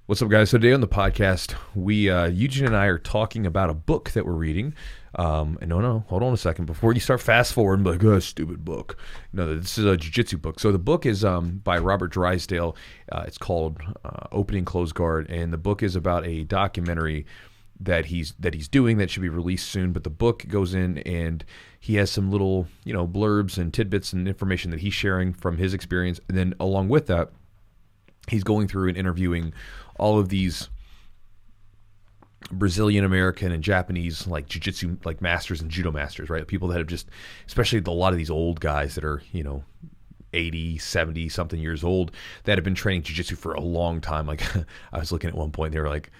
What's up, guys? So today on the podcast, Eugene and I are talking about a book that we're reading. And hold on a second. Before you start fast forwarding, like, oh, stupid book. No, this is a jiu-jitsu book. So the book is by Robert Drysdale. It's called Opening Close Guard, and the book is about a documentary that he's doing that should be released soon. But the book goes in and he has some little, blurbs and tidbits and information that he's sharing from his experience, and then along with that, he's going through and interviewing all of these Brazilian American and Japanese like jiu-jitsu like masters and judo masters, right? People that have just, especially a lot of these old guys that are 80, 70 something years old that have been training jiu-jitsu for a long time. Like I was looking at one point, they were like,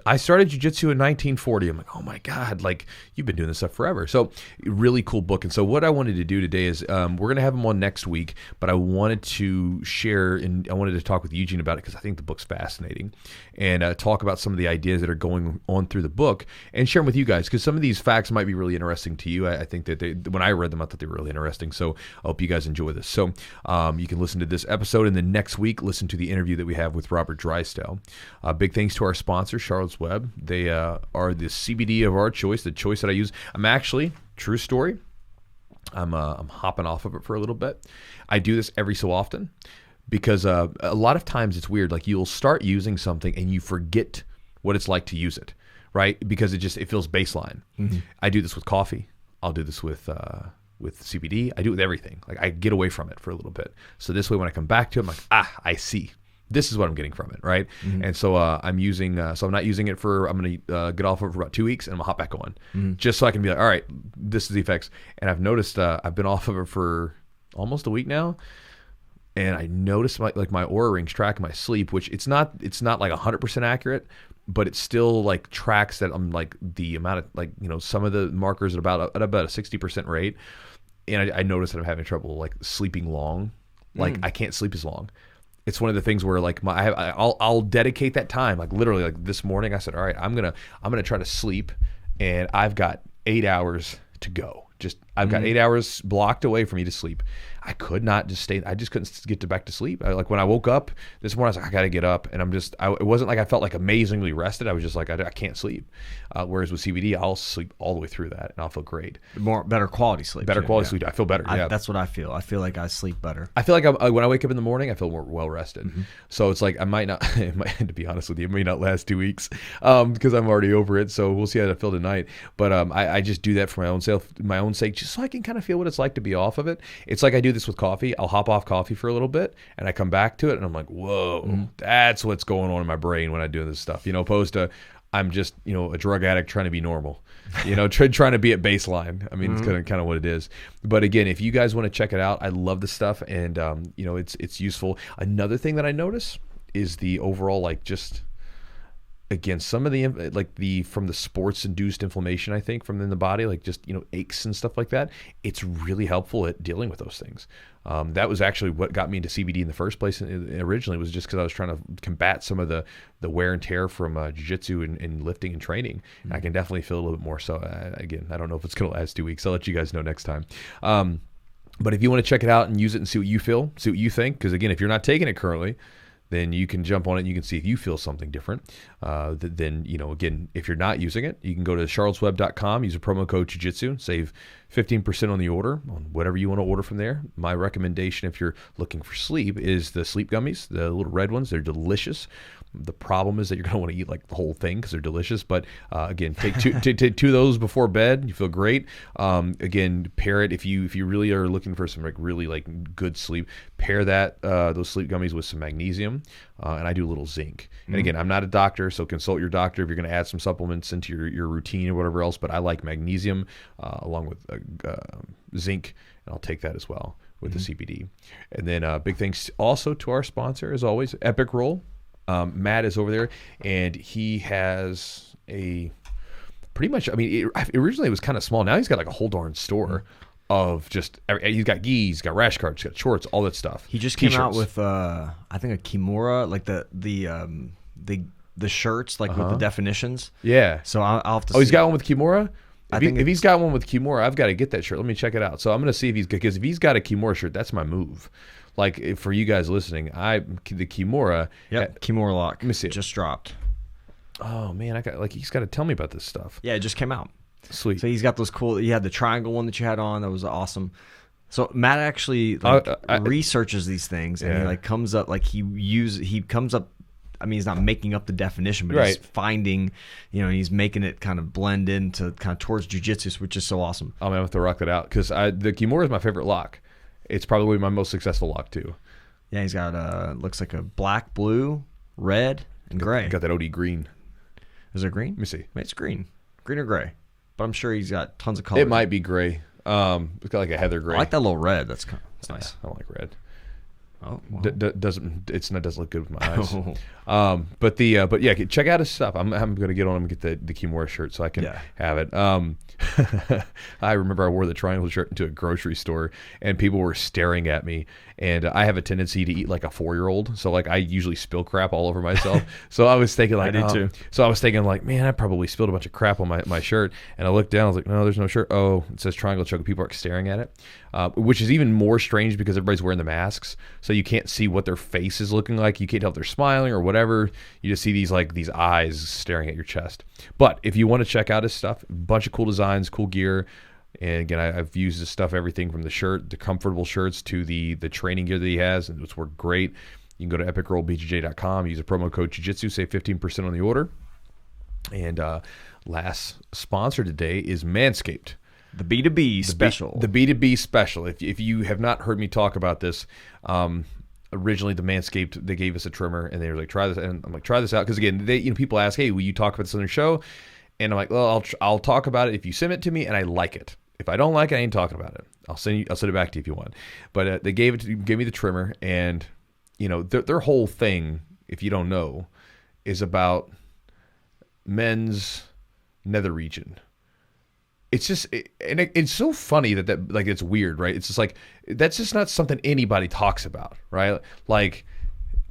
I started jiu-jitsu in 1940. I'm like, oh my God, like you've been doing this stuff forever. So really cool book. And so what I wanted to do today is we're going to have him on next week, but I wanted to share and I wanted to talk with Eugene about it because I think the book's fascinating, and talk about some of the ideas that are going on through the book and share them with you guys, because some of these facts might be really interesting to you. I think that when I read them, I thought they were really interesting. So I hope you guys enjoy this. So you can listen to this episode, and then next week, listen to the interview that we have with Robert Drysdale. Big thanks to our sponsor, Charlotte's Web. They are the CBD of our choice, the choice that I use. I'm actually, true story, I'm hopping off of it for a little bit. I do this every so often because a lot of times it's weird. Like you'll start using something and you forget what it's like to use it, right? Because it feels baseline. Mm-hmm. I do this with coffee. I'll do this with CBD. I do it with everything. Like I get away from it for a little bit. So this way, when I come back to it, I'm like, I see. This is what I'm getting from it, right? Mm-hmm. And so I'm using, so I'm not using it for, I'm going to get off of it for about 2 weeks, and I'm going to hop back on, just so I can be like, all right, this is the effects. And I've noticed I've been off of it for almost a week now, and I noticed my Oura Ring's tracking my sleep, which it's not like 100% accurate, but it still like tracks that I'm like the amount of like, some of the markers at about a 60% rate. And I noticed that I'm having trouble like sleeping long. Like I can't sleep as long. It's one of the things where like I'll dedicate that time. Like literally, like this morning, I said, all right, I'm gonna try to sleep, and I've got 8 hours to go. I've got 8 hours blocked away for me to sleep. I could not just stay. I just couldn't get back to sleep. Like when I woke up this morning, I was like, I got to get up, and it wasn't like I felt like amazingly rested. I was just like, I can't sleep. Whereas with CBD, I'll sleep all the way through that, and I'll feel great. Better quality sleep. Better quality sleep. I feel better. Yeah, that's what I feel. I feel like I sleep better. I feel like when I wake up in the morning, I feel more well rested. Mm-hmm. So it's like I might not. To be honest with you, it may not last 2 weeks because I'm already over it. So we'll see how I feel tonight. But I just do that for my own sake, just so I can kind of feel what it's like to be off of it. It's like I do this with coffee. I'll hop off coffee for a little bit, and I come back to it, and I'm like, whoa, that's what's going on in my brain when I do this stuff. Opposed to I'm just a drug addict trying to be normal. Trying to be at baseline. I mean, it's kind of what it is. But again, if you guys want to check it out, I love this stuff, and it's useful. Another thing that I notice is the overall again, some of the from the sports induced inflammation, I think, from in the body, like just aches and stuff like that. It's really helpful at dealing with those things. That was actually what got me into CBD in the first place. Originally, was just because I was trying to combat some of the wear and tear from jiu-jitsu and lifting and training. And I can definitely feel a little bit more. So again, I don't know if it's going to last 2 weeks. I'll let you guys know next time. But if you want to check it out and use it and see what you feel, see what you think, because again, if you're not taking it currently, then you can jump on it and you can see if you feel something different. Then, again, if you're not using it, you can go to charlottesweb.com, use a promo code Jiu-Jitsu, save 15% on the order, on whatever you want to order from there. My recommendation, if you're looking for sleep, is the sleep gummies, the little red ones. They're delicious. The problem is that you're going to want to eat like the whole thing because they're delicious. But again, take two of those before bed. You feel great. Again, pair it if you really are looking for some really good sleep. Pair those sleep gummies with some magnesium, and I do a little zinc. And again, I'm not a doctor, so consult your doctor if you're going to add some supplements into your routine or whatever else. But I like magnesium along with zinc, and I'll take that as well with the CBD. And then big thanks also to our sponsor, as always, Epic Roll. Matt is over there, and he has a pretty much, originally it was kind of small. Now he's got like a whole darn store of just, he's got gis, he's got rash guards, he's got shorts, all that stuff. He just came out with, I think, a Kimura, like the shirts, like with the definitions. Yeah. So I'll have to see. He's got one with Kimura? If he's got one with Kimura, I've got to get that shirt. Let me check it out. So I'm going to see if because if he's got a Kimura shirt, that's my move. Like for you guys listening, the Kimura. Yep, Kimura lock. Let me see. Just dropped. Oh man, he's got to tell me about this stuff. Yeah, it just came out. Sweet. So he's got those cool. He had the triangle one that you had on. That was awesome. So Matt actually researches these things, and he comes up he comes up. I mean, he's not making up the definition, but he's finding, he's making it kind of blend into kind of towards jiu-jitsu, which is so awesome. I'm gonna have to rock that out because the Kimura is my favorite lock. It's probably my most successful lock too. Yeah, he's got looks like a black, blue, red, and gray. Got that OD green. Is it green? Let me see. It's green or gray, but I'm sure he's got tons of colors. It might be gray. It's got like a heather gray. I like that little red. That's nice. I don't like red. Oh, well. Doesn't look good with my eyes. But yeah, check out his stuff. I'm gonna get on him and get the Kimura shirt so I can have it. I remember I wore the triangle shirt into a grocery store and people were staring at me. And I have a tendency to eat like a 4-year-old, so like I usually spill crap all over myself. So I was thinking like, I do too. So I was thinking like, man, I probably spilled a bunch of crap on my shirt. And I looked down, I was like, no, there's no shirt. Oh, it says triangle choke. People are staring at it, which is even more strange because everybody's wearing the masks, so you can't see what their face is looking like. You can't tell if they're smiling or whatever. You just see these eyes staring at your chest. But if you want to check out his stuff, a bunch of cool designs, cool gear. And again, I've used this stuff, everything from the shirt, the comfortable shirts to the training gear that he has, and it's worked great. You can go to epicrollbjj.com, use a promo code Jiu-Jitsu, save 15% on the order. And last sponsor today is Manscaped. The B2B special. The B2B special. If you have not heard me talk about this, originally the Manscaped, they gave us a trimmer, and they were like, try this. And I'm like, try this out. Because again, people ask, hey, will you talk about this on your show? And I'm like, well, I'll talk about it if you send it to me and I like it. If I don't like it, I ain't talking about it. I'll send it back to you if you want. But they gave me the trimmer, and their whole thing, if you don't know, is about men's nether region. It's just, it's so funny that like it's weird, right? It's just like that's just not something anybody talks about, right? Like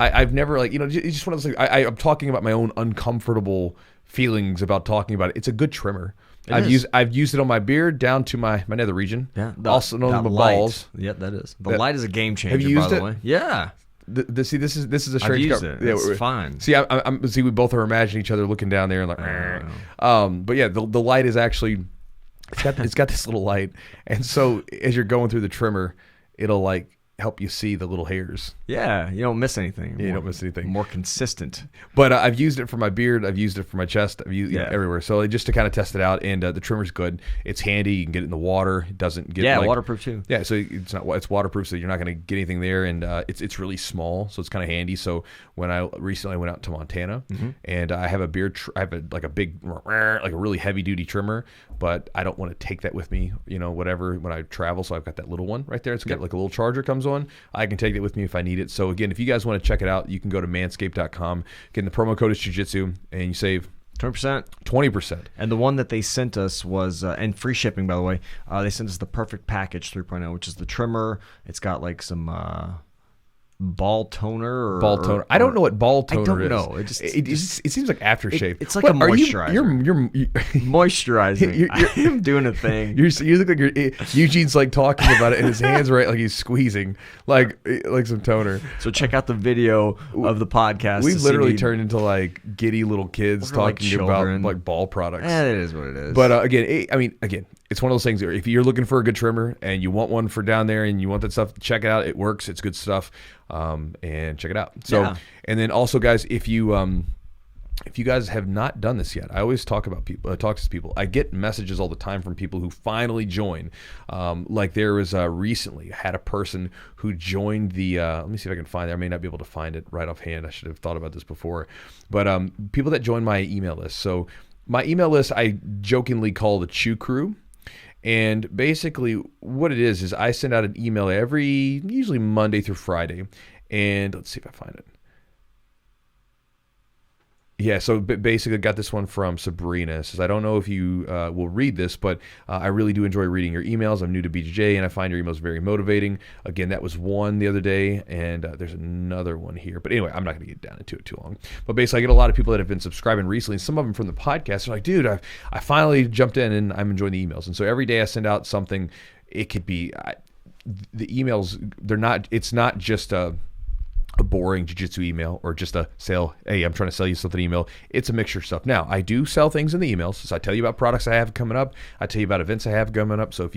I've never it's just one of those things. I'm talking about my own uncomfortable feelings about talking about it. It's a good trimmer. I've used it on my beard down to my nether region. Yeah, also known as my balls. Yeah, that is. The light is a game changer. Have you used by the it? way. Yeah. See, this is a strange. I've used it. It's fine. See, see, we both are imagining each other looking down there and like. But yeah, the light is actually. It's got this little light, and so as you're going through the trimmer, it'll like help you see the little hairs. Yeah, you don't miss anything. Yeah, you don't miss anything. More consistent. But I've used it for my beard. I've used it for my chest. I've used it everywhere. So just to kind of test it out, and the trimmer's good. It's handy. You can get it in the water. It doesn't get waterproof too. Yeah, so it's waterproof, so you're not going to get anything there, and it's really small, so it's kind of handy. So when I recently went out to Montana, and I have a beard, I have a big, like a really heavy duty trimmer, but I don't want to take that with me, whatever when I travel. So I've got that little one right there. It's got like a little charger comes on. I can take it with me if I need it. So again, if you guys want to check it out, you can go to manscaped.com. Again, the promo code is Jiu-Jitsu, and you save 20%. 20%. And the one that they sent us was, and free shipping, by the way, they sent us the Perfect Package 3.0, which is the trimmer. It's got like some ball toner. I don't know what ball toner is. I don't know. It seems like aftershave. It's like a moisturizer. You're moisturizing. I am doing a thing. You look like Eugene's like talking about it, and his hands right like he's squeezing like some toner. So check out the video of the podcast. We've literally turned into like giddy little kids talking about like ball products. It is what it is. But again, it's one of those things where if you're looking for a good trimmer and you want one for down there and you want that stuff, check it out. It works. It's good stuff. And check it out. So, and then also, guys, if you guys have not done this yet, I always talk to people. I get messages all the time from people who finally join. Like there was recently, I had a person who joined the. Let me see if I can find it. I may not be able to find it right offhand. I should have thought about this before. But people that join my email list. So my email list, I jokingly call the Chew Crew. And basically what it is I send out an email usually Monday through Friday. And let's see if I find it. Yeah, so basically got this one from Sabrina. It says, I don't know if you will read this, but I really do enjoy reading your emails. I'm new to BJJ, and I find your emails very motivating. Again, that was one the other day, and there's another one here. But anyway, I'm not going to get down into it too long. But basically, I get a lot of people that have been subscribing recently. Some of them from the podcast are like, dude, I finally jumped in, and I'm enjoying the emails. And so every day I send out something. It could be the emails. It's not just a boring jiu-jitsu email or just a sale, hey, I'm trying to sell you something email. It's a mixture of stuff. Now, I do sell things in the emails. So I tell you about products I have coming up. I tell you about events I have coming up. So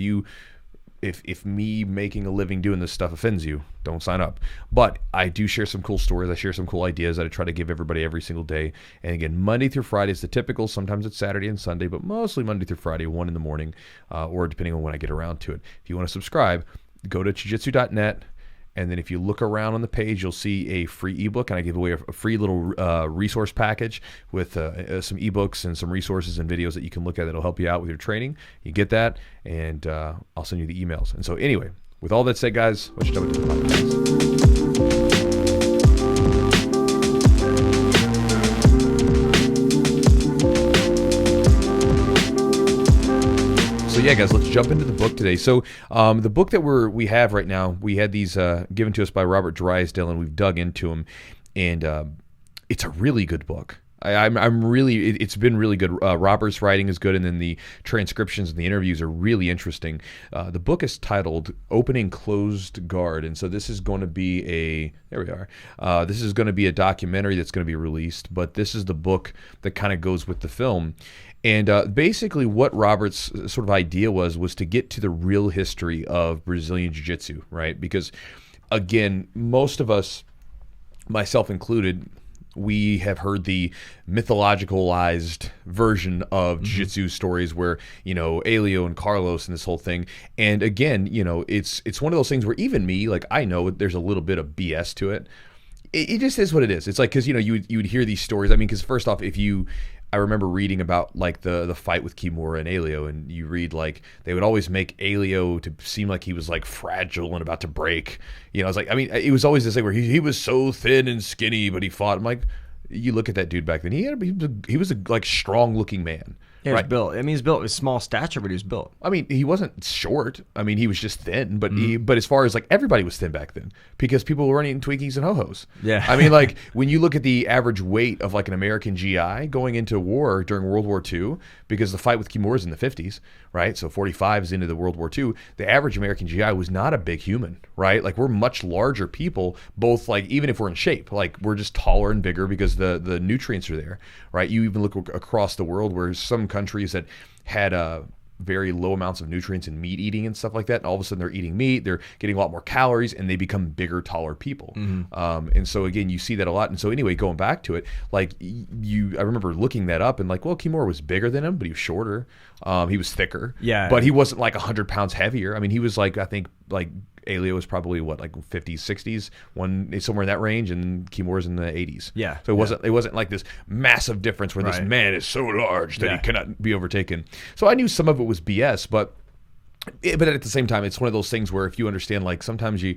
if me making a living doing this stuff offends you, don't sign up. But I do share some cool stories. I share some cool ideas that I try to give everybody every single day. And again, Monday through Friday is the typical. Sometimes it's Saturday and Sunday, but mostly Monday through Friday, 1 in the morning, or depending on when I get around to it. If you want to subscribe, go to jiu-jitsu.net. And then if you look around on the page, you'll see a free ebook, and I give away a free little resource package with some ebooks and some resources and videos that you can look at that'll help you out with your training. You get that, and I'll send you the emails. And so anyway, with all that said, guys, let's jump into the podcast. So yeah, guys, let's jump into the book today. So the book that we have right now, we had these given to us by Robert Drysdale, and we've dug into them, and it's a really good book. It's been really good. Robert's writing is good, and then the transcriptions and the interviews are really interesting. The book is titled Opening Closed Guard, and so this is going to be this is going to be a documentary that's going to be released, but this is the book that kind of goes with the film. And basically what Robert's sort of idea was to get to the real history of Brazilian Jiu-Jitsu, right? Because, again, most of us, myself included, we have heard the mythologicalized version of Jiu-Jitsu stories where, Elio and Carlos and this whole thing. And again, it's one of those things where even me, like, I know there's a little bit of BS to it. It just is what it is. It's like, because, you would hear these stories. I mean, because first off, I remember reading about like the fight with Kimura and Elio, and you read like they would always make Elio to seem like he was like fragile and about to break. It's like, I mean, it was always this thing where he was so thin and skinny, but he fought. I'm like, you look at that dude back then, he was a like strong looking man. Yeah, right. He was built. I mean, he's built with small stature, but he was built. I mean, he wasn't short. I mean, he was just thin. But but as far as like everybody was thin back then because people were eating Twinkies and Ho-Hos. Yeah. I mean, like when you look at the average weight of like an American GI going into war during World War II, because the fight with Kimura is in the 50s, right? So 45 is into the World War II. The average American GI was not a big human, right? Like we're much larger people, both like even if we're in shape, like we're just taller and bigger because the nutrients are there, right? You even look across the world where some countries that had very low amounts of nutrients in meat eating and stuff like that, and all of a sudden they're eating meat, they're getting a lot more calories, and they become bigger, taller people. And so again, you see that a lot. And so anyway, going back to it, like I remember looking that up and like, well, Kimura was bigger than him, but he was shorter. He was thicker. Yeah. But he wasn't like 100 pounds heavier. I mean, he was like, I think like Elio was probably like 50s, 60s, somewhere in that range, and Kimura's in the 80s. Yeah. So it wasn't like this massive difference where this man is so large that he cannot be overtaken. So I knew some of it was BS, but at the same time, it's one of those things where if you understand, like sometimes you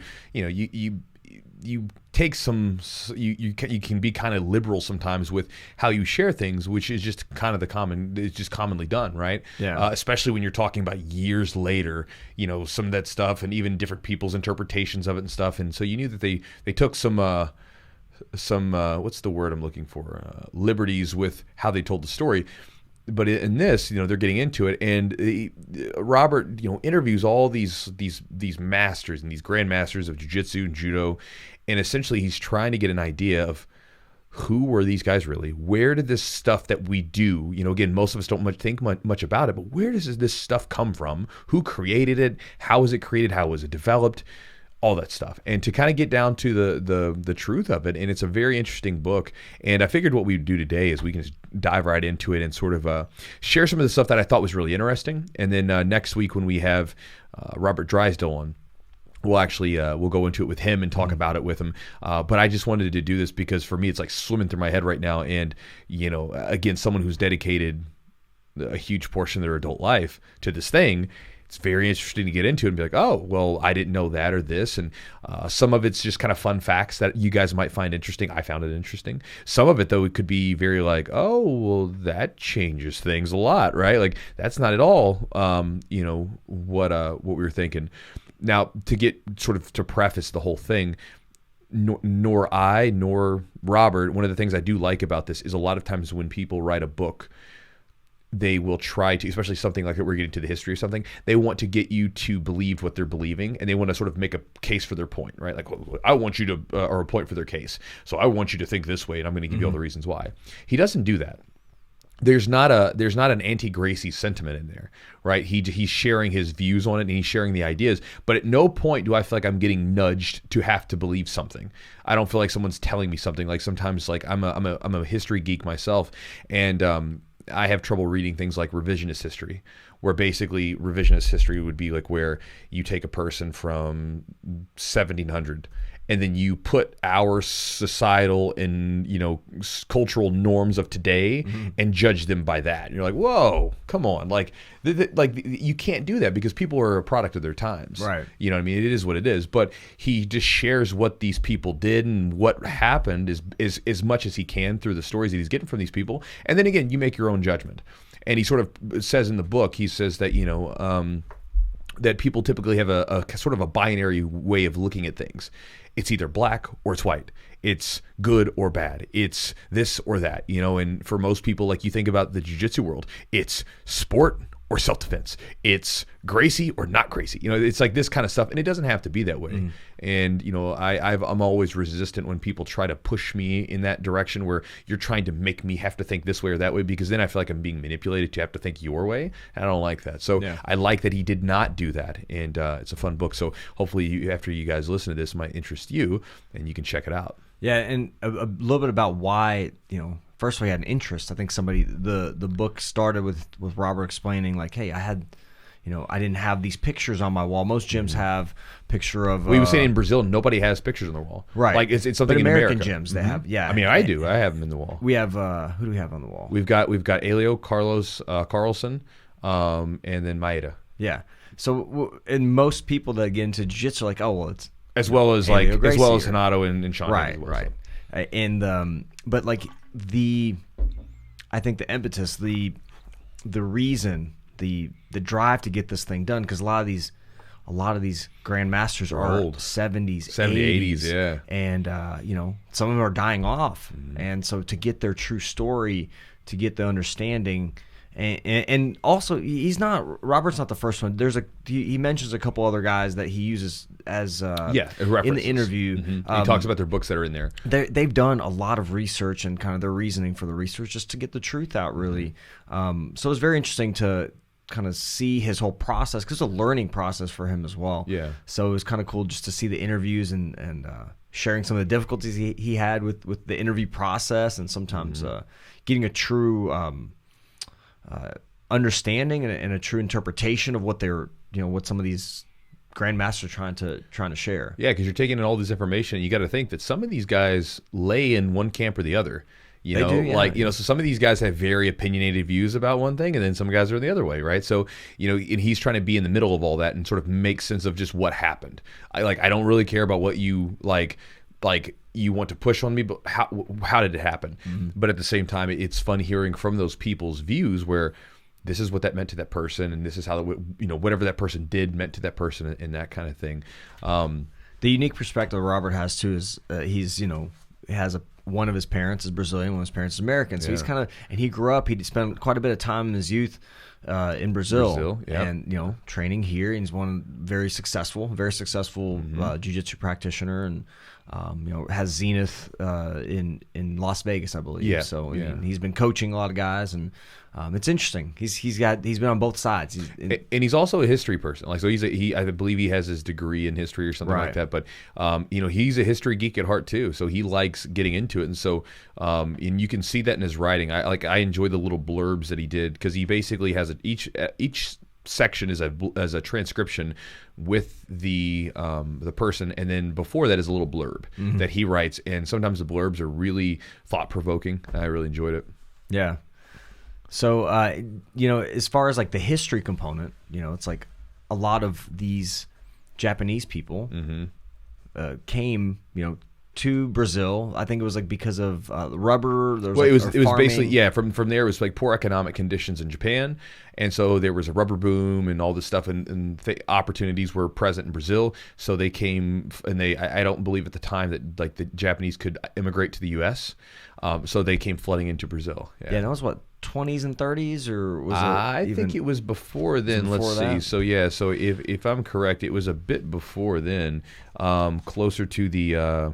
take some, you can be kind of liberal sometimes with how you share things, which is just kind of it's just commonly done, right? Yeah. Especially when you're talking about years later, some of that stuff and even different people's interpretations of it and stuff. And so you knew that they took some what's the word I'm looking for? Liberties with how they told the story. But in this, they're getting into it, and Robert, interviews all these masters and these grandmasters of jiu-jitsu and judo, and essentially he's trying to get an idea of who were these guys really? Where did this stuff that we do, again, most of us don't think much about it, but where does this stuff come from? Who created it? How was it created? How was it developed? All that stuff, and to kind of get down to the truth of it. And it's a very interesting book, and I figured what we'd do today is we can just dive right into it and sort of share some of the stuff that I thought was really interesting, and then next week when we have Robert Drysdale on, we'll go into it with him and talk about it with him. But I just wanted to do this because for me it's like swimming through my head right now, and again, someone who's dedicated a huge portion of their adult life to this thing, it's very interesting to get into it and be like, oh, well, I didn't know that or this. And some of it's just kind of fun facts that you guys might find interesting. I found it interesting. Some of it, though, it could be very like, oh, well, that changes things a lot, right? Like, that's not at all, what we were thinking. Now, to preface the whole thing, nor I nor Robert, one of the things I do like about this is a lot of times when people write a book, they will try to, especially something like that, we're getting to the history of something, they want to get you to believe what they're believing, and they want to sort of make a case for their point, right? Like, well, I want you to, or a point for their case. So I want you to think this way, and I'm going to give you all the reasons why. He doesn't do that. There's not an anti-Gracie sentiment in there, right? He's sharing his views on it, and he's sharing the ideas, but at no point do I feel like I'm getting nudged to have to believe something. I don't feel like someone's telling me something. Like, sometimes, like, I'm a history geek myself, and I have trouble reading things like revisionist history, where basically revisionist history would be like where you take a person from 1700 and then you put our societal and, cultural norms of today and judge them by that. And you're like, whoa, come on. Like, you can't do that because people are a product of their times. Right. You know what I mean? It is what it is. But he just shares what these people did and what happened is as much as he can through the stories that he's getting from these people. And then again, you make your own judgment. And he sort of says in the book, he says that, that people typically have a sort of a binary way of looking at things. It's either black or it's white. It's good or bad. It's this or that, and for most people, like, you think about the jiu-jitsu world, it's sport or self-defense. It's Gracie or not Gracie. It's like this kind of stuff, and it doesn't have to be that way. And I'm always resistant when people try to push me in that direction where you're trying to make me have to think this way or that way, because then I feel like I'm being manipulated to have to think your way, and I don't like that. So I like that he did not do that, and it's a fun book. So hopefully after you guys listen to this, it might interest you, and you can check it out. Yeah, and a little bit about why, first of all, he had an interest. I think the book started with Robert explaining, like, hey, I had, I didn't have these pictures on my wall. Most gyms have picture of. We were saying in Brazil, nobody has pictures on the wall. Right. Like, it's something but in American America. gyms, they have, yeah. I mean, I do. I have them in the wall. We have, who do we have on the wall? We've got Elio Carlson, and then Maeda. Yeah. So, and most people that get into jiu-jitsu are like, oh, well, it's. As well as Hanato and Sean. Right, right. And but like I think the impetus, the reason, the drive to get this thing done, because a lot of these grandmasters are old, 70s, 80s, yeah, and some of them are dying off, and so to get their true story, to get the understanding. And also, Robert's not the first one. He mentions a couple other guys that he uses as in the interview. He talks about their books that are in there. They've done a lot of research and kind of their reasoning for the research just to get the truth out, really. So it's very interesting to kind of see his whole process, because it's a learning process for him as well. Yeah. So it was kind of cool just to see the interviews and sharing some of the difficulties he had with the interview process, and sometimes getting a true understanding and a true interpretation of what they're, what some of these grandmasters are trying to share. Yeah, because you're taking in all this information, and you got to think that some of these guys lay in one camp or the other. So some of these guys have very opinionated views about one thing, and then some guys are the other way, right? So, and he's trying to be in the middle of all that and sort of make sense of just what happened. I don't really care about what you like you want to push on me, but how did it happen? But at the same time, it's fun hearing from those people's views where this is what that meant to that person, and this is how whatever that person did meant to that person, and that kind of thing. The unique perspective Robert has too is he's has one of his parents is Brazilian, one of his parents is American, so he's kind of, and he grew up. He spent quite a bit of time in his youth in Brazil, and training here. And he's one very successful jiu-jitsu practitioner, and has Zenith in Las Vegas, I believe. Yeah. So I mean, he's been coaching a lot of guys, and it's interesting. He's been on both sides. And he's also a history person. Like, so I believe he has his degree in history or something like that. But he's a history geek at heart too. So he likes getting into it, and so and you can see that in his writing. I enjoy the little blurbs that he did, because he basically has each section is a transcription with the person, and then before that is a little blurb that he writes, and sometimes the blurbs are really thought-provoking. I really enjoyed it. Yeah. So as far as like the history component, it's like a lot of these Japanese people came, to Brazil. I think it was like because of rubber. There was it was basically from there it was like poor economic conditions in Japan, and so there was a rubber boom and all this stuff, and opportunities were present in Brazil. So they came, and I don't believe at the time that like the Japanese could immigrate to the U.S. So they came flooding into Brazil. Yeah, that was what, 20s and 30s, or was it? I think it was before then. Let's see. So so if I'm correct, it was a bit before then, closer to the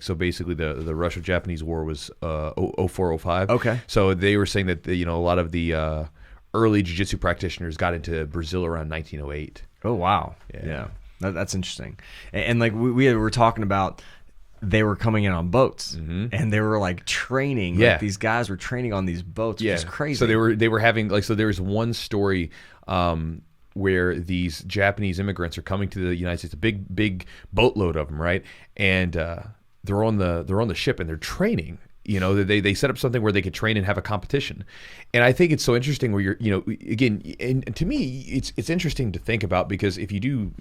so basically the Russo-Japanese War was 04-05. Okay. So they were saying that a lot of the early jiu-jitsu practitioners got into Brazil around 1908. Oh wow. Yeah. That's interesting. And like we were talking about, they were coming in on boats, and they were like training. Yeah. Like these guys were training on these boats, which is crazy. So they were having so there was one story where these Japanese immigrants are coming to the United States, a big boatload of them, right? And they're on the ship and they're training. They set up something where they could train and have a competition. And I think it's so interesting where you're, again, and to me, it's interesting to think about, because if you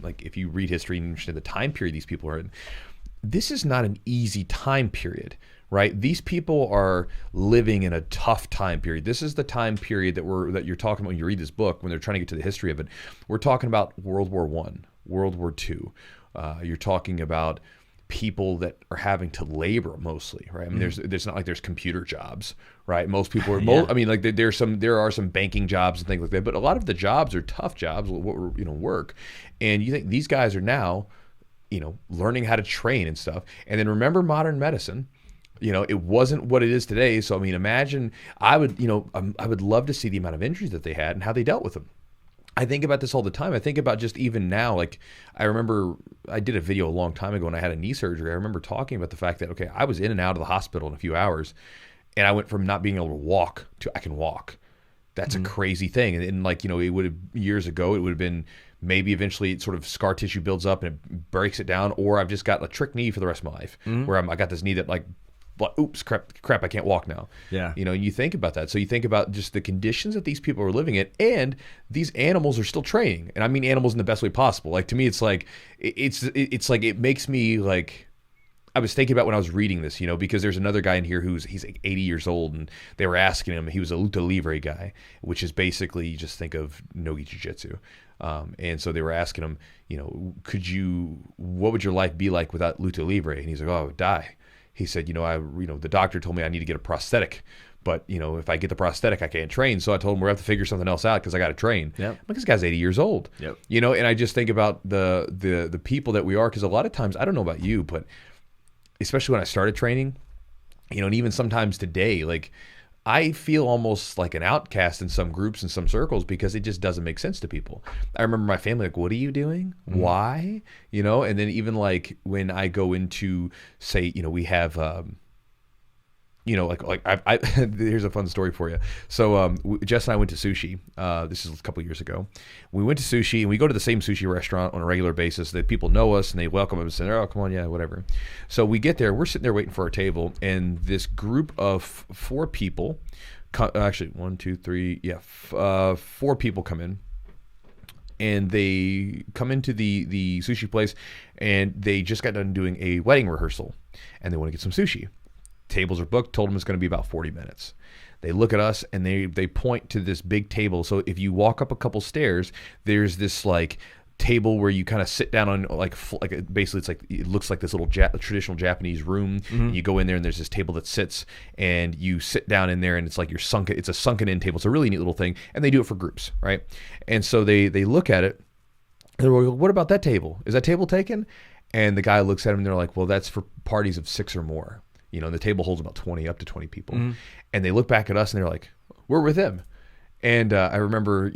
read history and understand the time period these people are in, this is not an easy time period, right? These people are living in a tough time period. This is the time period that you're talking about when you read this book, when they're trying to get to the history of it. We're talking about World War I, World War II. You're talking about people that are having to labor mostly, right? I mean, there's not like there's computer jobs, right? Most people are, I mean, like there are some banking jobs and things like that, but a lot of the jobs are tough jobs, work. And you think these guys are now, learning how to train and stuff. And then remember modern medicine, it wasn't what it is today. So, I mean, imagine I would love to see the amount of injuries that they had and how they dealt with them. I think about this all the time. I think about just even now, like I remember I did a video a long time ago when I had a knee surgery. I remember talking about the fact that, okay, I was in and out of the hospital in a few hours, and I went from not being able to walk to I can walk. That's a crazy thing. And like, it would have, years ago, it would have been maybe eventually sort of scar tissue builds up and it breaks it down, or I've just got a trick knee for the rest of my life, where I got this knee that like, oops, crap, I can't walk now. Yeah. You think about that. So you think about just the conditions that these people are living in, and these animals are still training. And I mean animals in the best way possible. Like, to me, it's like, it's like, it makes me like, I was thinking about when I was reading this, because there's another guy in here he's like 80 years old, and they were asking him, he was a luta livre guy, which is basically, you just think of no-gi jiu-jitsu. And so they were asking him, what would your life be like without luta livre? And he's like, oh, I would die. He said, the doctor told me I need to get a prosthetic, but if I get the prosthetic, I can't train. So I told him we're going to have to figure something else out because I got to train. Yep. Like, this guy's 80 years old. Yep. And I just think about the people that we are, because a lot of times, I don't know about you, but especially when I started training, and even sometimes today, like, I feel almost like an outcast in some groups and some circles, because it just doesn't make sense to people. I remember my family like, what are you doing? Why? And then even like when I go into, say, we have, here's a fun story for you. So Jess and I went to sushi. This is a couple of years ago. We went to sushi, and we go to the same sushi restaurant on a regular basis that people know us and they welcome us and say, oh, come on, yeah, whatever. So we get there, we're sitting there waiting for our table, and this group of four people, actually 1, 2, 3, 4 people come in. And they come into the sushi place, and they just got done doing a wedding rehearsal, and they want to get some sushi. Tables are booked, told them it's going to be about 40 minutes. They look at us, and they point to this big table. So if you walk up a couple stairs, there's this like table where you kind of sit down on like basically it's like, it looks like this little traditional Japanese room. And you go in there, and there's this table that sits, and you sit down in there, and it's like it's a sunken in table. It's a really neat little thing, and they do it for groups, right? And so they look at it, and they're like, what about that table? Is that table taken? And the guy looks at him, and they're like, well, that's for parties of 6 or more. And the table holds about 20 people. And they look back at us, and they're like, we're with him. And I remember,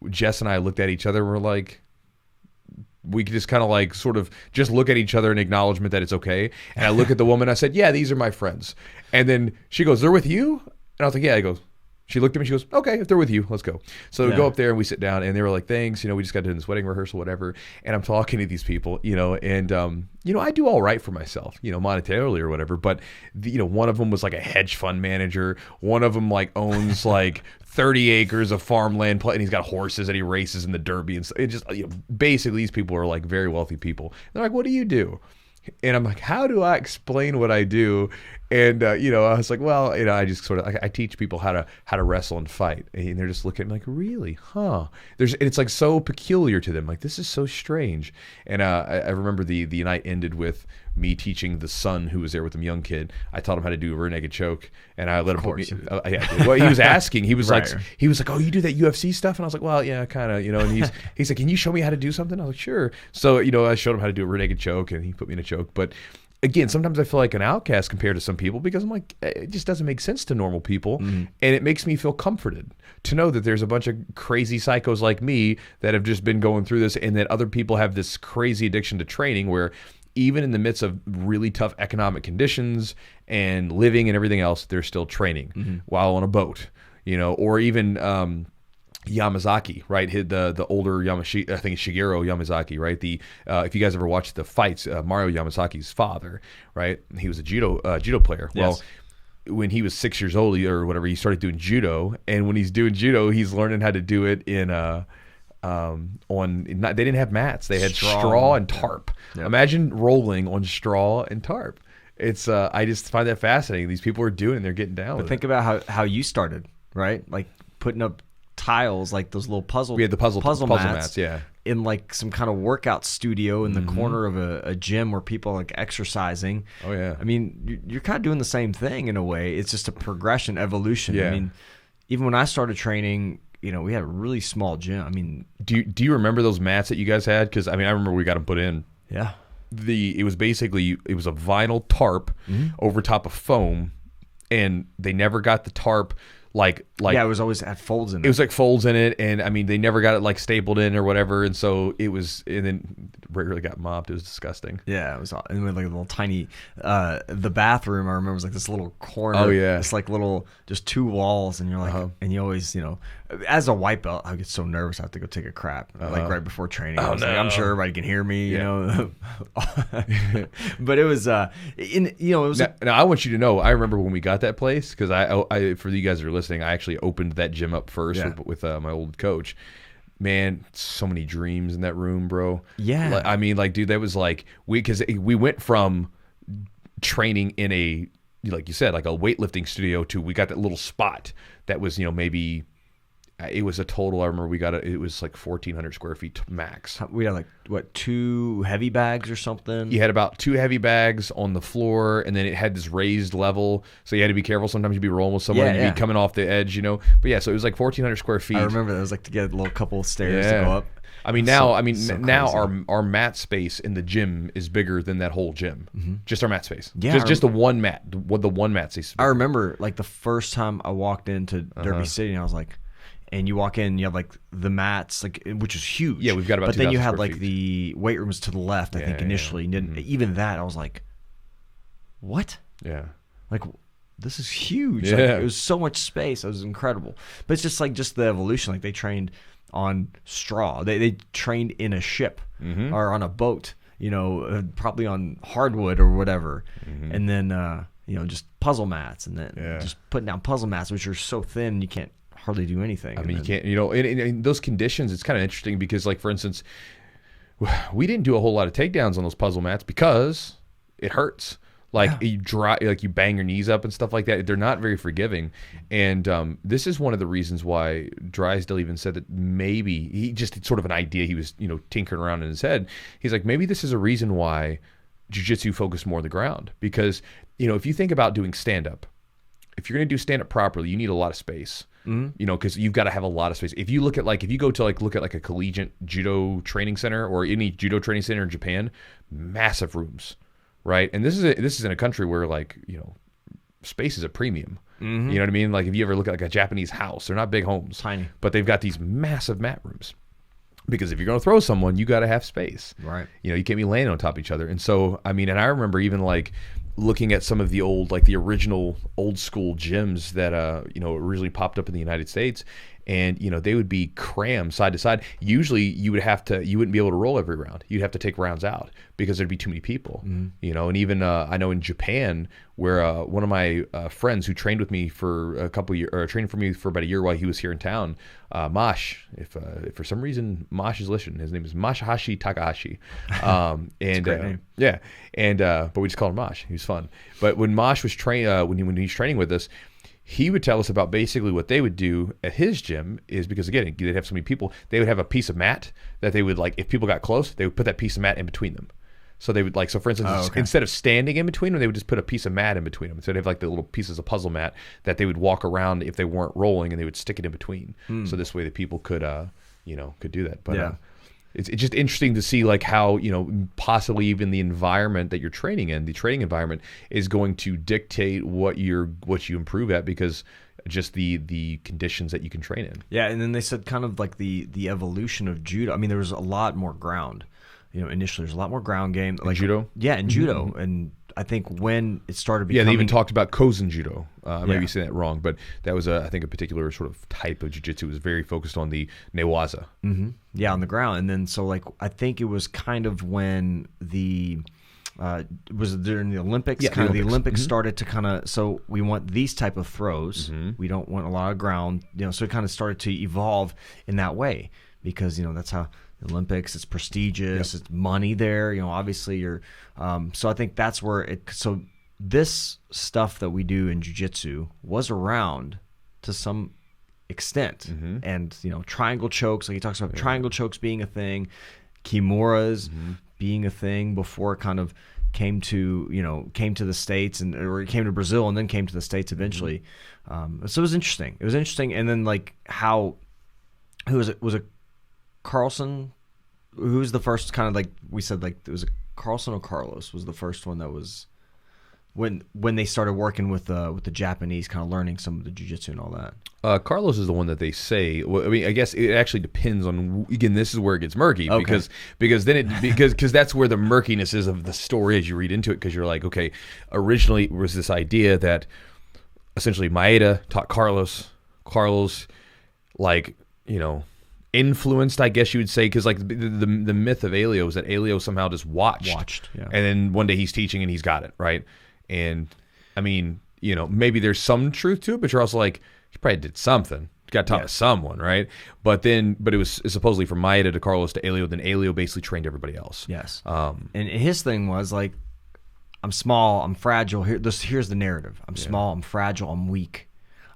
Jess and I looked at each other, and we're like, we could just kind of like sort of just look at each other in acknowledgement that it's okay. And I look at the woman, I said, yeah, these are my friends. And then she goes, they're with you? And I was like, yeah. I go, She looked at me. She goes, okay, if they're with you, let's go. So we go up there and we sit down, and they were like, thanks. We just got done this wedding rehearsal, whatever. And I'm talking to these people, and I do all right for myself, monetarily or whatever. But one of them was like a hedge fund manager. One of them like owns like 30 acres of farmland, and he's got horses and he races in the Derby. And so it just basically these people are like very wealthy people. They're like, what do you do? And I'm like, how do I explain what I do? And I was like, well, I just sort of I teach people how to wrestle and fight, and they're just looking at me like, really, huh? And it's like so peculiar to them, like this is so strange. And I remember the night ended with me teaching the son who was there with the young kid. I taught him how to do a rear naked choke, and I let him put me. Well, he was asking. He was like, oh, you do that UFC stuff? And I was like, well, yeah, kind of, And he's like, can you show me how to do something? I was like, sure. So I showed him how to do a rear naked choke, and he put me in a choke, but. Again, sometimes I feel like an outcast compared to some people because I'm like, it just doesn't make sense to normal people. Mm-hmm. And it makes me feel comforted to know that there's a bunch of crazy psychos like me that have just been going through this, and that other people have this crazy addiction to training where even in the midst of really tough economic conditions and living and everything else, they're still training while on a boat, or even Yamazaki, right? The older Yamashita, I think it's Shigeru Yamazaki, right? If you guys ever watched the fights, Mario Yamazaki's father, right? He was a judo player. Yes. Well, when he was 6 years old or whatever, he started doing judo, and when he's doing judo, he's learning how to do it in they didn't have mats, they had straw and tarp. Yep. Imagine rolling on straw and tarp. It's I just find that fascinating. These people are doing it, and they're getting down. But think about how you started, right? Like putting up tiles, like those little puzzle. We had the puzzle mats, yeah, in like some kind of workout studio in the corner of a gym where people are like exercising. Oh yeah. I mean, you're kind of doing the same thing in a way. It's just a progression, evolution. Yeah. I mean, even when I started training, we had a really small gym. I mean, do you remember those mats that you guys had? Because I remember we got them put in. Yeah. It was a vinyl tarp over top of foam, and they never got the tarp. Like it was always had folds in it. It was like folds in it, and they never got it like stapled in or whatever, and so it was, and then regularly got mopped. It was disgusting. Yeah, it was, and we had like a little tiny. The bathroom I remember was like this little corner. Oh yeah, it's like little just two walls, and you're like, and you always as a white belt, I get so nervous I have to go take a crap like right before training. I was like, I'm sure everybody can hear me, but it was it was. Now I want you to know, I remember when we got that place, because I for you guys that are listening, I actually opened that gym up first with my old coach. Man, so many dreams in that room, bro. Yeah. Dude, that was like we went from training in a, like you said, like a weightlifting studio to we got that little spot that was, maybe it was a total. I remember it was like 1,400 square feet max. We had like what, 2 heavy bags or something? You had about 2 heavy bags on the floor, and then it had this raised level, so you had to be careful. Sometimes you'd be rolling with someone and you'd be coming off the edge, But yeah, so it was like 1,400 square feet. I remember that. It was like to get a little couple of stairs to go up. Now our mat space in the gym is bigger than that whole gym. Just our mat space. Yeah, just the one mat. The one mat space. I remember like the first time I walked into Derby City, and I was like, and you walk in, and you have like the mats, like, which is huge. Yeah, we've got about. But then you had like the weight rooms to the left. I think initially, and even that, I was like, what? Yeah. Like, this is huge. Yeah. Like, it was so much space. It was incredible. But it's just like the evolution. Like they trained on straw. They trained in a ship or on a boat. Probably on hardwood or whatever. And then just puzzle mats, and then just putting down puzzle mats, which are so thin you can't hardly do anything. You can't, in those conditions, it's kind of interesting because, like, for instance, we didn't do a whole lot of takedowns on those puzzle mats because it hurts. Like you bang your knees up and stuff like that. They're not very forgiving. And this is one of the reasons why Drysdale even said that maybe it's sort of an idea he was, tinkering around in his head. He's like, maybe this is a reason why Jiu-Jitsu focused more on the ground. Because, if you think about doing stand-up, if you're going to do stand-up properly, you need a lot of space. Because you've got to have a lot of space. If you look at if you go to look at a collegiate judo training center or any judo training center in Japan, massive rooms, right? And this is in a country where space is a premium. You know what I mean? Like if you ever look at a Japanese house, they're not big homes, tiny, but they've got these massive mat rooms. Because if you're going to throw someone, you got to have space. Right. You can't be laying on top of each other. And so, and I remember even looking at some of the old, like the original old school gyms that originally popped up in the United States, and they would be crammed side to side. Usually you wouldn't be able to roll every round. You'd have to take rounds out because there'd be too many people. And even I know in Japan, where one of my friends who trained with me for a couple years, or trained for me for about a year while he was here in town, Mosh, if for some reason Mosh is listening, his name is Mashahashi Takahashi, and great name. yeah, and but we just called him Mosh. He was fun. But when Mosh was when he was training with us, he would tell us about basically what they would do at his gym is, because again, they'd have so many people, they would have a piece of mat that they would, like, if people got close, they would put that piece of mat in between them. So they would, like, so for instance, instead of standing in between them, they would just put a piece of mat in between them. So they'd have like the little pieces of puzzle mat that they would walk around if they weren't rolling, and they would stick it in between. So this way the people could do that. But it's just interesting to see, like, how, possibly even the environment that you're training in, the training environment, is going to dictate what you improve at, because just the conditions that you can train in. Yeah, and then they said kind of like the evolution of judo. I mean, there was a lot more ground. Initially there's a lot more ground game. Like judo? Yeah, in judo. And I think when it started becoming... Yeah, they even talked about Kozen judo. I might be saying that wrong, but that was, I think, a particular sort of type of jiu-jitsu. It was very focused on the newaza. Yeah, on the ground. And then, so, like, I think it was kind of when was it during the Olympics? Yeah, the Olympics started to kind of... So we want these type of throws. We don't want a lot of ground. So it kind of started to evolve in that way, because, that's how... Olympics, it's prestigious, it's money there, obviously you're so I think that's where so this stuff that we do in jiu-jitsu was around to some extent. And triangle chokes, like he talks about triangle chokes being a thing, kimuras being a thing before it kind of came to the States, or it came to Brazil and then came to the States eventually. So it was interesting. And then, like, how was it Carlson, who's the first, kind of like we said, like, it was Carlson or Carlos was the first one that was when they started working with the Japanese, kind of learning some of the jiu-jitsu and all that. Carlos is the one that they say. Well, I mean, I guess it actually depends on. Again, this is where it gets murky, because that's where the murkiness is of the story as you read into it. Because you're like, okay, originally it was this idea that essentially Maeda taught Carlos, like, influenced, I guess you would say, because, like, the myth of Elio is that Elio somehow just watched, and then one day he's teaching and he's got it right. And I mean, maybe there's some truth to it, but you're also like, he probably did something, got taught to someone, right? But it was supposedly from Maeda to Carlos to Elio, then Elio basically trained everybody else. And his thing was like, I'm small, I'm fragile. Here's the narrative: I'm small, I'm fragile, I'm weak,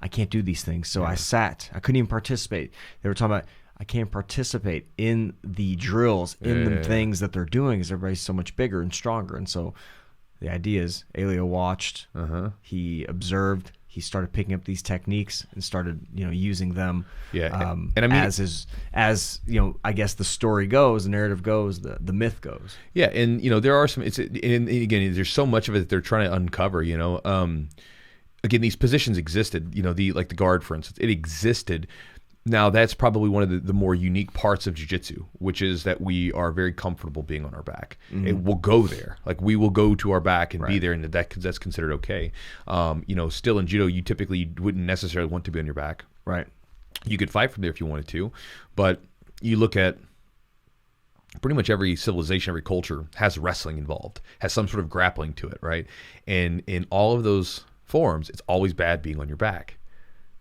I can't do these things. So I couldn't even participate. They were talking about, I can't participate in the drills, in the things that they're doing, because everybody's so much bigger and stronger. And so the idea is, Elio watched, he observed, he started picking up these techniques and started, using them. And I mean, as I guess the story goes, the narrative goes, the myth goes. Yeah, and there are some. And again, there's so much of it that they're trying to uncover. Again, these positions existed. The guard, for instance, it existed. Now, that's probably one of the more unique parts of jiu-jitsu, which is that we are very comfortable being on our back. It will go there. Like, we will go to our back and be there, and that's considered okay. Still in judo, you typically wouldn't necessarily want to be on your back. Right. You could fight from there if you wanted to, but you look at pretty much every civilization, every culture has wrestling involved, has some sort of grappling to it, right? And in all of those forms, it's always bad being on your back.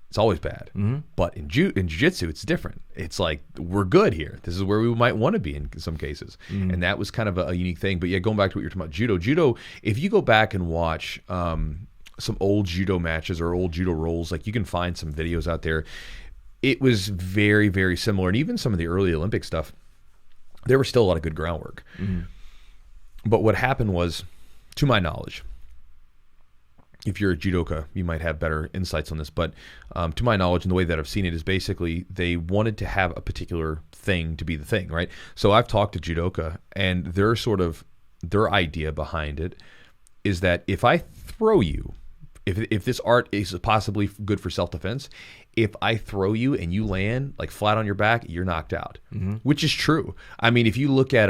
It's always bad. But in jiu-jitsu, it's different. It's like, we're good here. This is where we might want to be in some cases. And that was kind of a unique thing. But yeah, going back to what you're talking about, judo, if you go back and watch some old judo matches or old judo rolls, like, you can find some videos out there. It was very, very similar. And even some of the early Olympic stuff, there was still a lot of good groundwork. But what happened was, to my knowledge, if you're a judoka, you might have better insights on this, but to my knowledge and the way that I've seen it is basically they wanted to have a particular thing to be the thing, right? So I've talked to judoka, and their idea behind it is that if I throw you if this art is possibly good for self-defense, if I throw you and you land like flat on your back, you're knocked out, which is true. I mean, if you look at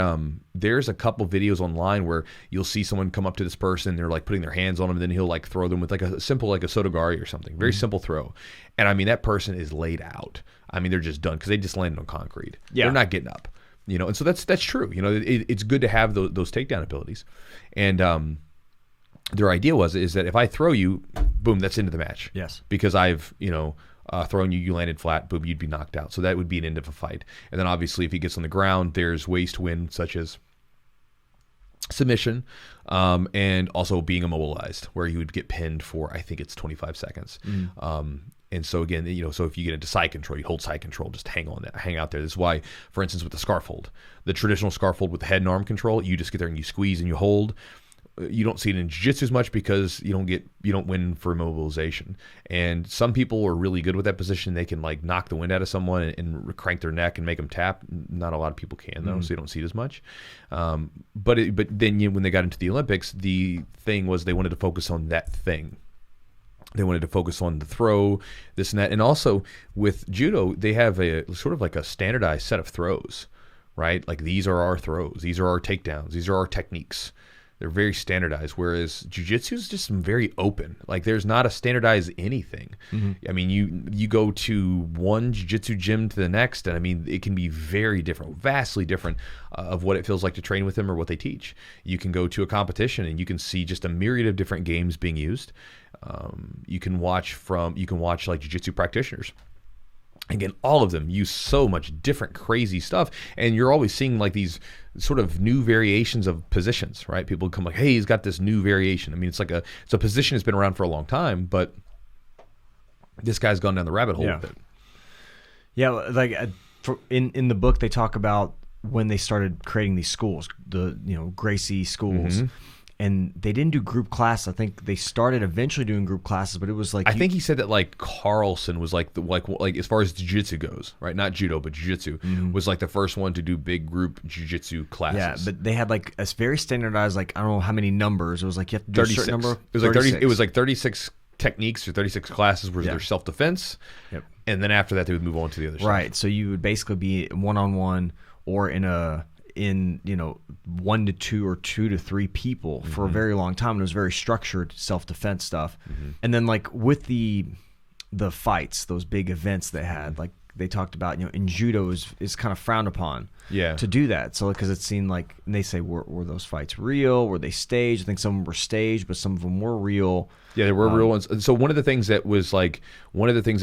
there's a couple videos online where you'll see someone come up to this person, they're like putting their hands on them, and then he'll like throw them with like a simple like a sotogari or something, very simple throw, and I mean that person is laid out. I mean they're just done because they just landed on concrete. Yeah. They're not getting up, you know, and so that's true. You know, it's good to have those takedown abilities, and their idea is that if I throw you, boom, that's into the match. Yes. Because I've, you know, thrown you, you landed flat, boom, you'd be knocked out. So that would be an end of a fight. And then obviously if he gets on the ground, there's ways to win, such as submission, and also being immobilized, where he would get pinned for, I think it's 25 seconds. And so again, you know, so if you get into side control, you hold side control, just hang out there. This is why, for instance, with the scarf hold, the traditional scarf hold with the head and arm control, you just get there and you squeeze and you hold. You don't see it in jiu-jitsu as much because you don't win for immobilization. And some people are really good with that position. They can like knock the wind out of someone and crank their neck and make them tap. Not a lot of people can though, so you don't see it as much. But then when they got into the Olympics, the thing was they wanted to focus on that thing. They wanted to focus on the throw, this and that. And also with judo, they have a sort of like a standardized set of throws, right? Like these are our throws. These are our takedowns. These are our techniques. They're very standardized, whereas jiu-jitsu is just very open. Like there's not a standardized anything. I mean, you go to one jiu-jitsu gym to the next, and I mean, it can be very different, vastly different of what it feels like to train with them or what they teach. You can go to a competition and you can see just a myriad of different games being used. You can watch like jiu-jitsu practitioners. Again, all of them use so much different crazy stuff, and you're always seeing like these sort of new variations of positions, right? People come like, hey, he's got this new variation. I mean, it's a position that's been around for a long time, but this guy's gone down the rabbit hole with it. Yeah, like in the book, they talk about when they started creating these schools, the Gracie schools. And they didn't do group class. I think they started eventually doing group classes, but it was like I think he said that like Carlson was like like as far as jiu-jitsu goes, right? Not judo, but jiu-jitsu was like the first one to do big group jiu-jitsu classes. Yeah, but they had like a very standardized, like I don't know how many numbers. It was like you have to do 36. A certain number. It was like 30. It was like 36 techniques or 36 classes were their self-defense. Yep. And then after that, they would move on to the other stuff. Right. So you would basically be one-on-one or in 1 to 2 or 2 to 3 people for a very long time. And it was very structured self-defense stuff. And then like with the fights, those big events they had, like they talked about, in judo is kind of frowned upon to do that. So because it seemed like, and they say, were those fights real? Were they staged? I think some of them were staged, but some of them were real. Yeah, there were real ones. And so one of the things that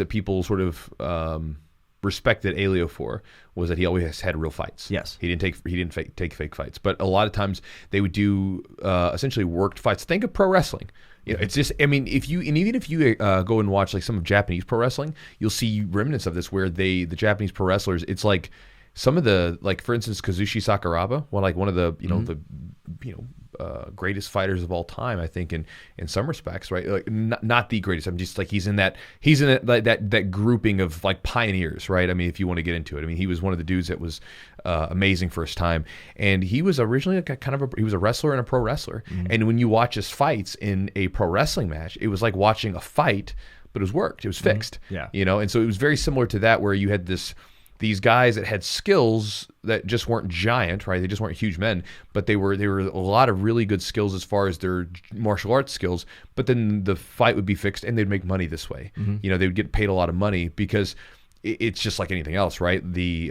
people sort of respected Elio for was that he always had real fights. Yes, he didn't take fake fights, but a lot of times they would do essentially worked fights. Think of pro wrestling. It's just, I mean, even if you go and watch like some of Japanese pro wrestling, you'll see remnants of this where the Japanese pro wrestlers, it's like some of the, like for instance Kazushi Sakuraba, one of the greatest fighters of all time, I think in some respects, right? Like not the greatest. I'm just like he's in that grouping of like pioneers, right? I mean, if you want to get into it, I mean, he was one of the dudes that was amazing for his time, and he was originally he was a wrestler and a pro wrestler. And when you watch his fights in a pro wrestling match, it was like watching a fight, but it was worked, it was fixed. And so it was very similar to that, where you had these guys that had skills that just weren't giant, right? They just weren't huge men, but they were a lot of really good skills as far as their martial arts skills. But then the fight would be fixed, and they'd make money this way. They would get paid a lot of money because it's just like anything else, right? We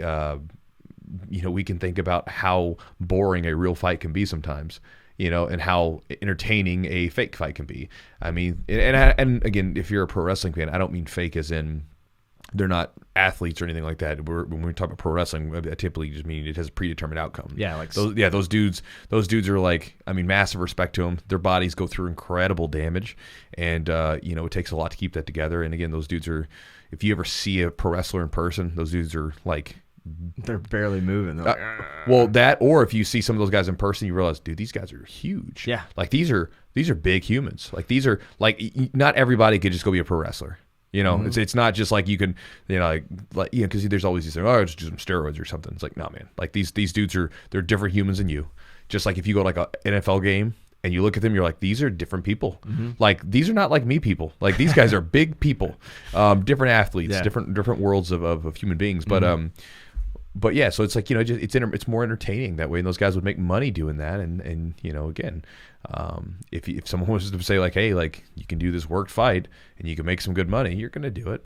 can think about how boring a real fight can be sometimes, and how entertaining a fake fight can be. I mean, and again, if you're a pro wrestling fan, I don't mean fake as in they're not athletes or anything like that. When we talk about pro wrestling, I typically just mean it has a predetermined outcome. Yeah, like those dudes are like, I mean, massive respect to them. Their bodies go through incredible damage, and it takes a lot to keep that together. And again, those dudes are, if you ever see a pro wrestler in person, those dudes are like, they're barely moving. Well, that, or if you see some of those guys in person, you realize, dude, these guys are huge. Yeah, like these are big humans. Like these are like, not everybody could just go be a pro wrestler. It's not just like you can, because there's always these things, just do some steroids or something. It's like, no, man, like these dudes they're different humans than you. Just like if you go to like an NFL game and you look at them, you're like, these are different people. Like, these are not like me people. Like, these guys are big people, different athletes, different worlds of human beings. But yeah, so it's like, it's more entertaining that way, and those guys would make money doing that. And again, if someone was to say like, hey, like, you can do this worked fight and you can make some good money, you're gonna do it.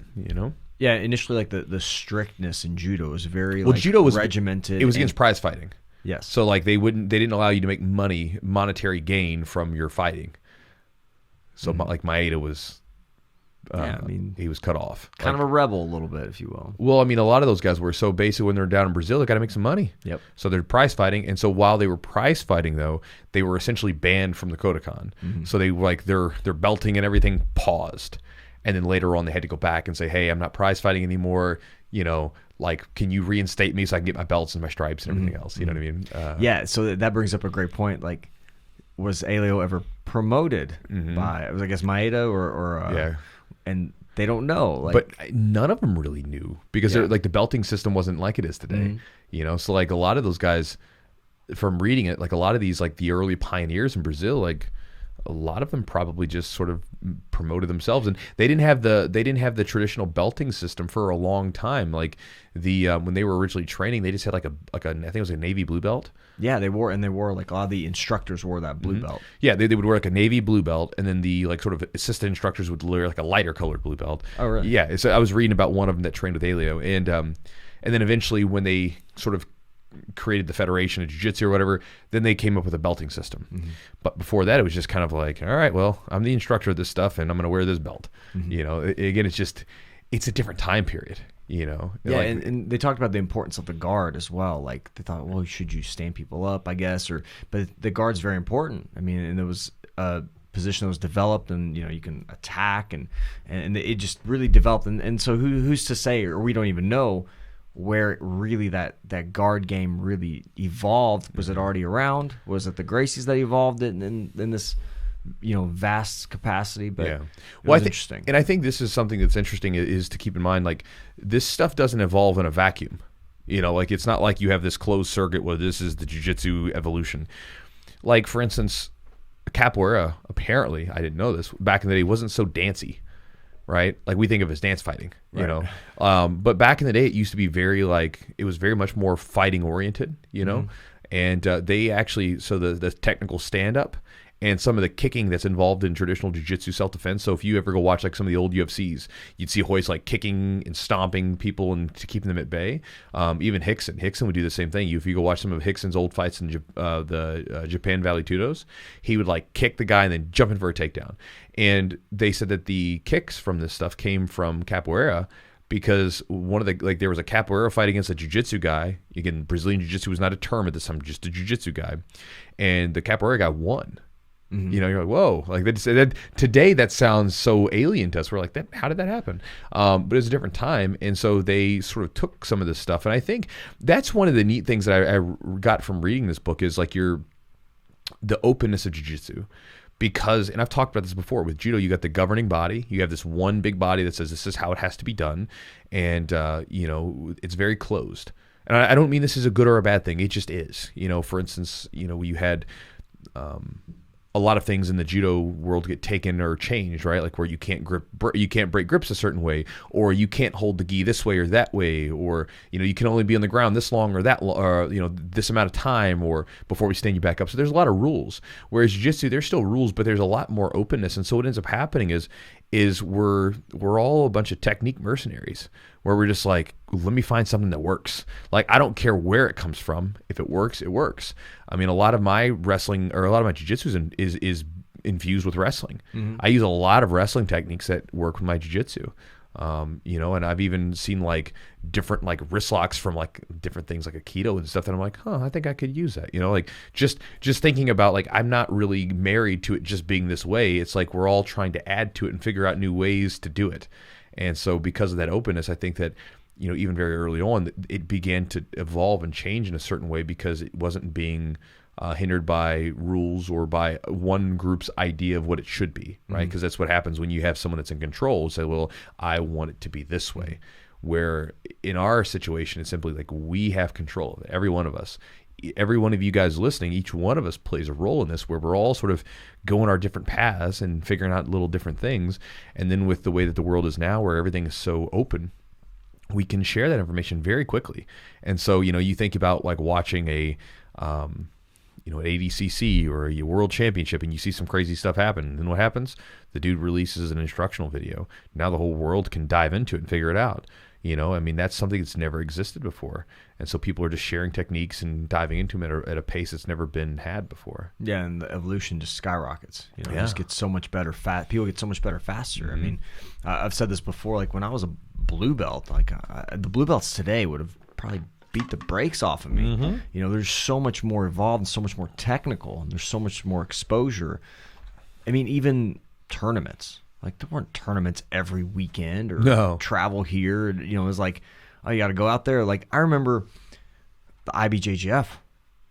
Yeah, initially, like the strictness in judo was very judo was regimented. It was against prize fighting. Yes. So like they didn't allow you to make monetary gain from your fighting. So like Maeda was, he was cut off. Kind of a rebel a little bit, if you will. Well, I mean, a lot of those guys were so basic when they're down in Brazil, they got to make some money. Yep. So they're prize fighting, and so while they were prize fighting, though, they were essentially banned from the Kodokan. So they their belting and everything paused, and then later on they had to go back and say, hey, I'm not prize fighting anymore. Like, can you reinstate me so I can get my belts and my stripes and everything else? You know what I mean? Yeah. So that brings up a great point. Like, was Elio ever promoted by? It was, I guess, Maeda or and they don't know. Like, but none of them really knew because like the belting system wasn't like it is today. So like a lot of those guys, from reading it, like a lot of these, like the early pioneers in Brazil, like a lot of them probably just sort of promoted themselves, and they didn't have the traditional belting system for a long time. Like when they were originally training, they just had like a I think it was a navy blue belt. Yeah, they wore like a lot of the instructors wore that blue belt. Yeah, they would wear like a navy blue belt, and then the like sort of assistant instructors would wear like a lighter colored blue belt. Oh, really? Yeah. So I was reading about one of them that trained with Elio, and then eventually when they sort of created the Federation of Jiu-Jitsu or whatever, then they came up with a belting system. But before that, it was just kind of like, all right, well, I'm the instructor of this stuff, and I'm going to wear this belt. Again, it's a different time period. Yeah, like, and they talked about the importance of the guard as well. Like, they thought, well, should you stand people up, I guess, but the guard's very important. I mean, and there was a position that was developed, and you can attack, and it just really developed. And so who's to say, or we don't even know where really that guard game really evolved. Was it already around? Was it the Gracies that evolved it in this vast capacity? But yeah, well, interesting. And I think this is something that's interesting is to keep in mind, like, this stuff doesn't evolve in a vacuum. Like, it's not like you have this closed circuit where this is the jiu-jitsu evolution. Like, for instance, capoeira, apparently, I didn't know this, back in the day wasn't so dancey. Right? Like, we think of it as dance fighting, but back in the day, it used to be it was very much more fighting oriented, and they actually, so the technical stand up and some of the kicking that's involved in traditional jiu-jitsu self-defense. So if you ever go watch like some of the old UFCs, you'd see Hoist like kicking and stomping people and to keeping them at bay. Even Hickson would do the same thing. If you go watch some of Hickson's old fights in the Japan Valley Tudos, he would like kick the guy and then jump in for a takedown. And they said that the kicks from this stuff came from capoeira, because there was a capoeira fight against a jiu-jitsu guy. Again, Brazilian jiu-jitsu was not a term at this time, just a jiu-jitsu guy, and the capoeira guy won. You're like, whoa, like that today that sounds so alien to us. We're like, how did that happen? But it was a different time, and so they sort of took some of this stuff. And I think that's one of the neat things that I got from reading this book is like the openness of jiu-jitsu. Because, and I've talked about this before, with judo, you got the governing body. You have this one big body that says this is how it has to be done, and it's very closed. And I don't mean this is a good or a bad thing. It just is. For instance, you had a lot of things in the judo world get taken or changed, right? Like where you can't break grips a certain way, or you can't hold the gi this way or that way, or you can only be on the ground this long or that, or this amount of time, or before we stand you back up. So there's a lot of rules. Whereas jiu-jitsu, there's still rules, but there's a lot more openness. And so what ends up happening is we're all a bunch of technique mercenaries, where we're just like, let me find something that works. Like, I don't care where it comes from. If it works, it works. I mean, a lot of my wrestling, or a lot of my jiu-jitsu is infused with wrestling. I use a lot of wrestling techniques that work with my jiu-jitsu. And I've even seen like different like wrist locks from like different things like Aikido and stuff that I'm like, I think I could use that. Like just thinking about, like, I'm not really married to it just being this way. It's like we're all trying to add to it and figure out new ways to do it. And so because of that openness, I think that, even very early on, it began to evolve and change in a certain way, because it wasn't being hindered by rules or by one group's idea of what it should be, right? Because that's what happens when you have someone that's in control. Say, well, I want it to be this way. Where in our situation, it's simply like we have control of it, every one of us. every one of you guys listening, each one of us plays a role in this, where we're all sort of going our different paths and figuring out little different things. And then with the way that the world is now, where everything is so open, we can share that information very quickly. And so, you think about like watching an ADCC or a world championship, and you see some crazy stuff happen. And then what happens? The dude releases an instructional video. Now the whole world can dive into it and figure it out. That's something that's never existed before. And so people are just sharing techniques and diving into them at a pace that's never been had before. Yeah, and the evolution just skyrockets. It just gets so much better. People get so much better faster. Mm-hmm. I mean, I've said this before. Like when I was a blue belt, like the blue belts today would have probably beat the brakes off of me. Mm-hmm. There's so much more evolved and so much more technical, and there's so much more exposure. I mean, even tournaments. Like there weren't tournaments every weekend or travel here. It was like, oh, you got to go out there. Like I remember the IBJJF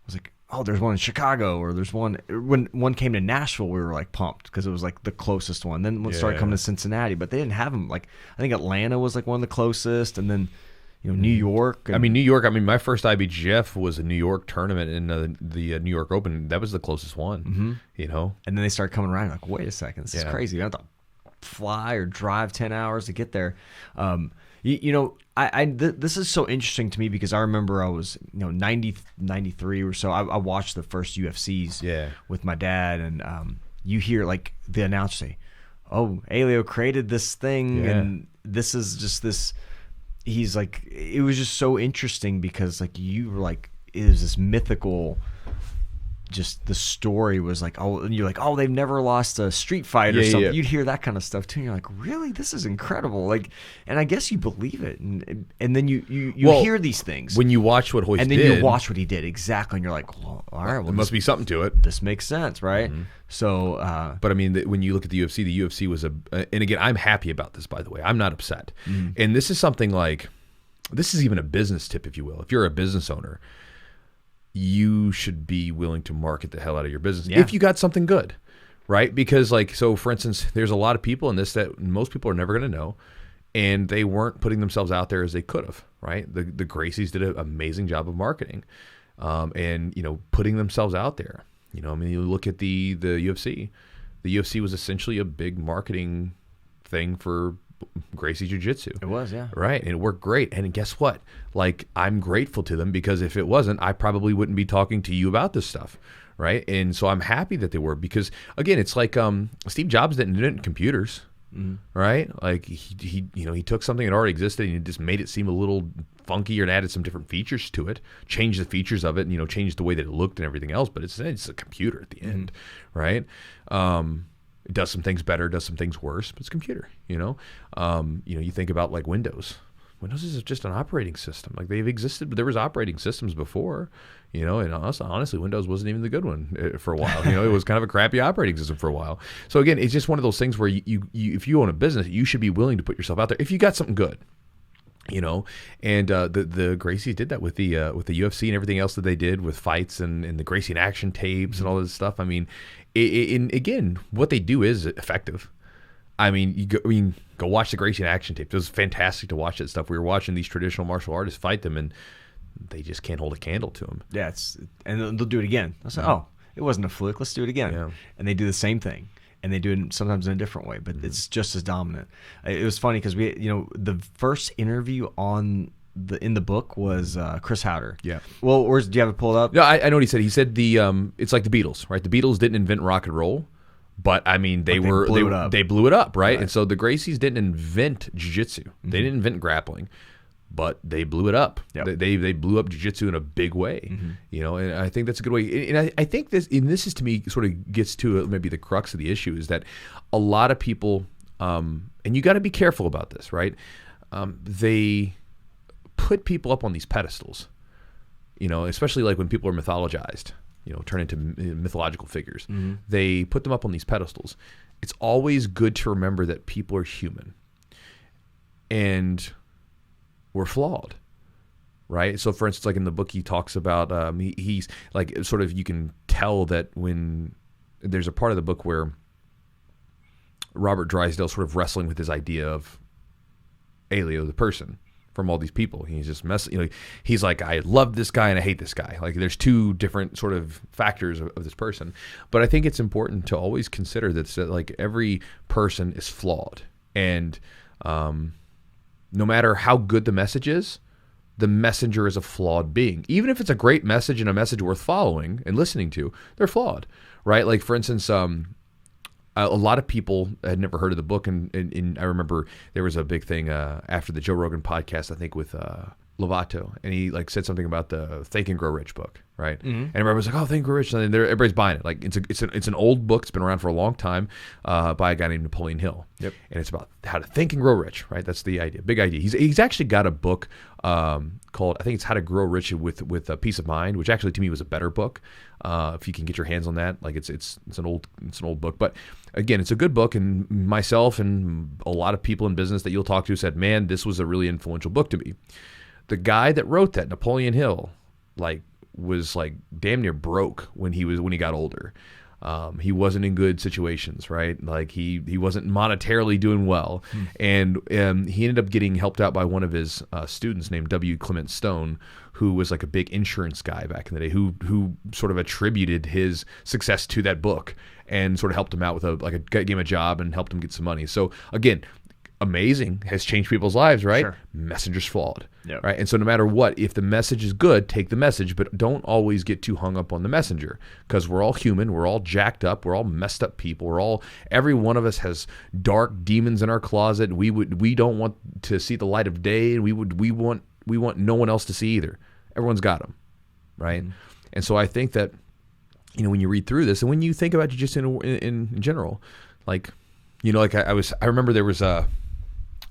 was like, oh, there's one in Chicago, or there's one. When one came to Nashville, we were like pumped because it was like the closest one. Then one started coming to Cincinnati, but they didn't have them. Like I think Atlanta was like one of the closest, and then New York. New York. My first IBJJF was a New York tournament in the New York Open. That was the closest one. Mm-hmm. And then they started coming around. Like, wait a second, this is crazy. You have to fly or drive 10 hours to get there. This is so interesting to me because I remember I was 93 or so. I watched the first UFCs with my dad, and you hear like the announcer say, oh, Elio created this thing, and this is just this. He's like, it was just so interesting because like you were like, it was this mythical. Just the story was like, oh, and you're like, oh, they've never lost a street fight or something. Yeah. You'd hear that kind of stuff too. And you're like, really, this is incredible. Like, and I guess you believe it, and then you hear these things when you watch what Hoist did, and then you watch what he did exactly, and you're like, well, all right, there must be something to it. This makes sense, right? Mm-hmm. So, but I mean, when you look at the UFC was and again, I'm happy about this. By the way, I'm not upset. Mm-hmm. And this is something like, this is even a business tip, if you will. If you're a business owner, you should be willing to market the hell out of your business if you got something good, right? Because like, so for instance, there's a lot of people in this that most people are never going to know, and they weren't putting themselves out there as they could have, right? The Gracies did an amazing job of marketing, and putting themselves out there. You look at the UFC. The UFC was essentially a big marketing thing for Gracie Jiu-Jitsu. It was, yeah. Right. And it worked great. And guess what? Like, I'm grateful to them, because if it wasn't, I probably wouldn't be talking to you about this stuff. Right. And so I'm happy that they were, because again, it's like Steve Jobs didn't invent computers. Mm-hmm. Right. Like he took something that already existed and he just made it seem a little funky, and added some different features to it, changed the features of it, and changed the way that it looked and everything else. But it's a computer at the end. Right. It does some things better, does some things worse, but it's a computer, you think about like Windows. Windows is just an operating system. Like, they've existed, but there was operating systems before, and honestly, Windows wasn't even the good one for a while. It was kind of a crappy operating system for a while. So again, it's just one of those things where you if you own a business, you should be willing to put yourself out there if you got something good. And the Gracies did that with the UFC and everything else that they did with fights and the Gracie in action tapes and all this stuff. I mean, and again, what they do is effective. I mean, go watch the Gracie in action tape. It was fantastic to watch that stuff. We were watching these traditional martial artists fight them, and they just can't hold a candle to them. Yeah, and they'll do it again. They'll say, "Oh, it wasn't a fluke. Let's do it again." Yeah. And they do the same thing. And they do it sometimes in a different way, but it's just as dominant. It was funny because the first interview in the book was Chris Howder. Yeah. Well, do you have it pulled up? No, I know what he said. He said it's like the Beatles, right? The Beatles didn't invent rock and roll, but I mean they blew it up, right? And so the Gracies didn't invent Jiu-Jitsu. Mm-hmm. They didn't invent grappling, but they blew it up. Yep. They blew up Jiu-Jitsu in a big way, and I think that's a good way. And I think this is to me sort of gets to maybe the crux of the issue, is that a lot of people, and you got to be careful about this, right? They put people up on these pedestals, especially like when people are mythologized, turn into mythological figures. Mm-hmm. They put them up on these pedestals. It's always good to remember that people are human, and we're flawed, right? So for instance, like in the book, he talks about, he's like, sort of, you can tell that when there's a part of the book where Robert Drysdale sort of wrestling with his idea of Elio, the person, from all these people. He's just he's like, I love this guy and I hate this guy. Like there's two different sort of factors of this person. But I think it's important to always consider that like every person is flawed, and no matter how good the message is, the messenger is a flawed being. Even if it's a great message and a message worth following and listening to, they're flawed, right? Like for instance, a lot of people had never heard of the book, and I remember there was a big thing after the Joe Rogan podcast, I think with Lovato, and he like said something about the Think and Grow Rich book, right? Mm-hmm. And everybody was like, "Oh, Think and Grow Rich," and everybody's buying it. Like it's an old book. It's been around for a long time by a guy named Napoleon Hill. Yep. And it's about how to think and grow rich, right? That's the idea, big idea. He's actually got a book called, I think it's How to Grow Rich with a Peace of Mind, which actually to me was a better book. If you can get your hands on that, like it's an old book, but again, it's a good book. And myself and a lot of people in business that you'll talk to said, "Man, this was a really influential book to me." The guy that wrote that, Napoleon Hill, was damn near broke when he got older. He wasn't in good situations, right? Like he wasn't monetarily doing well, and he ended up getting helped out by one of his students named W. Clement Stone, who was like a big insurance guy back in the day, who sort of attributed his success to that book and sort of helped him out with gave him a job and helped him get some money. So again, amazing, has changed people's lives, right? Sure. Messenger's flawed, yep. Right? And so no matter what, if the message is good, take the message, but don't always get too hung up on the messenger, because we're all human, we're all jacked up, we're all messed up people, every one of us has dark demons in our closet. We don't want to see the light of day, and we want no one else to see either. Everyone's got them, right? Mm-hmm. And so I think that, when you read through this and when you think about jiu-jitsu in general, I remember there was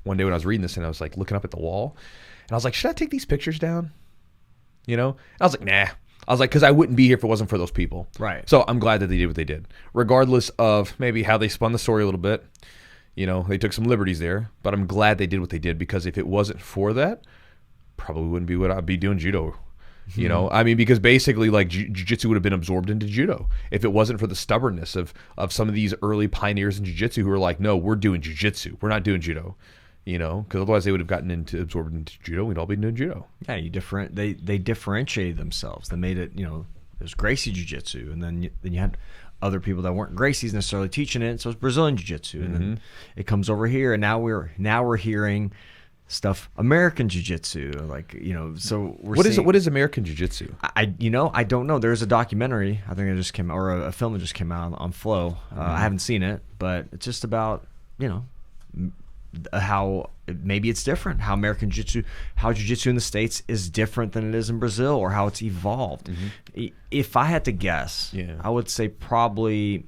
one day when I was reading this and I was like looking up at the wall and I was like, should I take these pictures down? And I was like, nah. I was like, because I wouldn't be here if it wasn't for those people. Right. So I'm glad that they did what they did, regardless of maybe how they spun the story a little bit. They took some liberties there, but I'm glad they did what they did, because if it wasn't for that, probably wouldn't be what I'd be doing judo. Because basically jiu-jitsu would have been absorbed into judo if it wasn't for the stubbornness of some of these early pioneers in jiu-jitsu who were like, no, we're doing jiu-jitsu, we're not doing judo, because otherwise they would have gotten absorbed into judo. We'd all be doing judo. Yeah, they differentiated themselves. They made it, there's Gracie jiu-jitsu, and then you had other people that weren't Gracie's necessarily teaching it, so it's Brazilian jiu-jitsu, and then it comes over here, and now we're hearing stuff American jiu-jitsu, so what is American jiu-jitsu? I don't know. There's a documentary, I think it just came out, or a film that just came out on Flow. I haven't seen it, but it's just about how maybe it's different, how American jiu-jitsu, how jiu-jitsu in the States is different than it is in Brazil, or how it's evolved. If I had to guess, I would say probably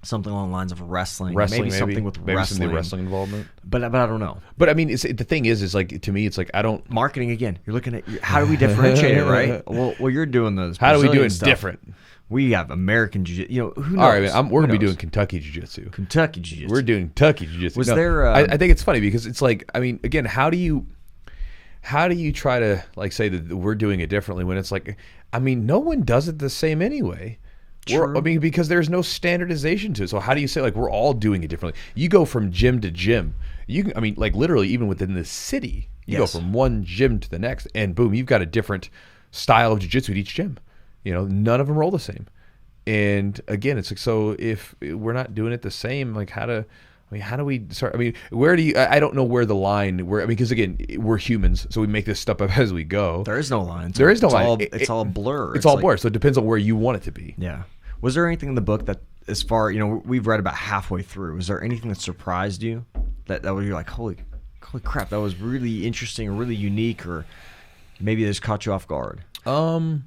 something along the lines of wrestling, maybe something with wrestling, some wrestling involvement. But I don't know. But I mean, the thing is like, to me, it's like I don't. Marketing again. You're looking at how do we differentiate it, right? Well, you're doing those. How do we do it different? We have American jiu-jitsu. Who knows? All right, we're gonna be doing Kentucky jiu-jitsu. Kentucky jiu-jitsu. We're doing Kentucky jiu-jitsu. Was there? I think it's funny because it's like, I mean, again, how do you try to say that we're doing it differently when it's like, I mean, no one does it the same anyway. Because there's no standardization to it. So how do you say we're all doing it differently? You go from gym to gym. Literally even within the city, you go from one gym to the next, and boom, you've got a different style of jiu-jitsu at each gym. None of them roll the same. And again, it's like, so if we're not doing it the same, how do we start? Where do you? I don't know where the line. Because again, we're humans, so we make this stuff up as we go. There is no line. There is no line. It's all a blur. It's all blur. So it depends on where you want it to be. Yeah. Was there anything in the book that, as far we've read about halfway through, was there anything that surprised you that you're like, holy crap, that was really interesting or really unique, or maybe it just caught you off guard? I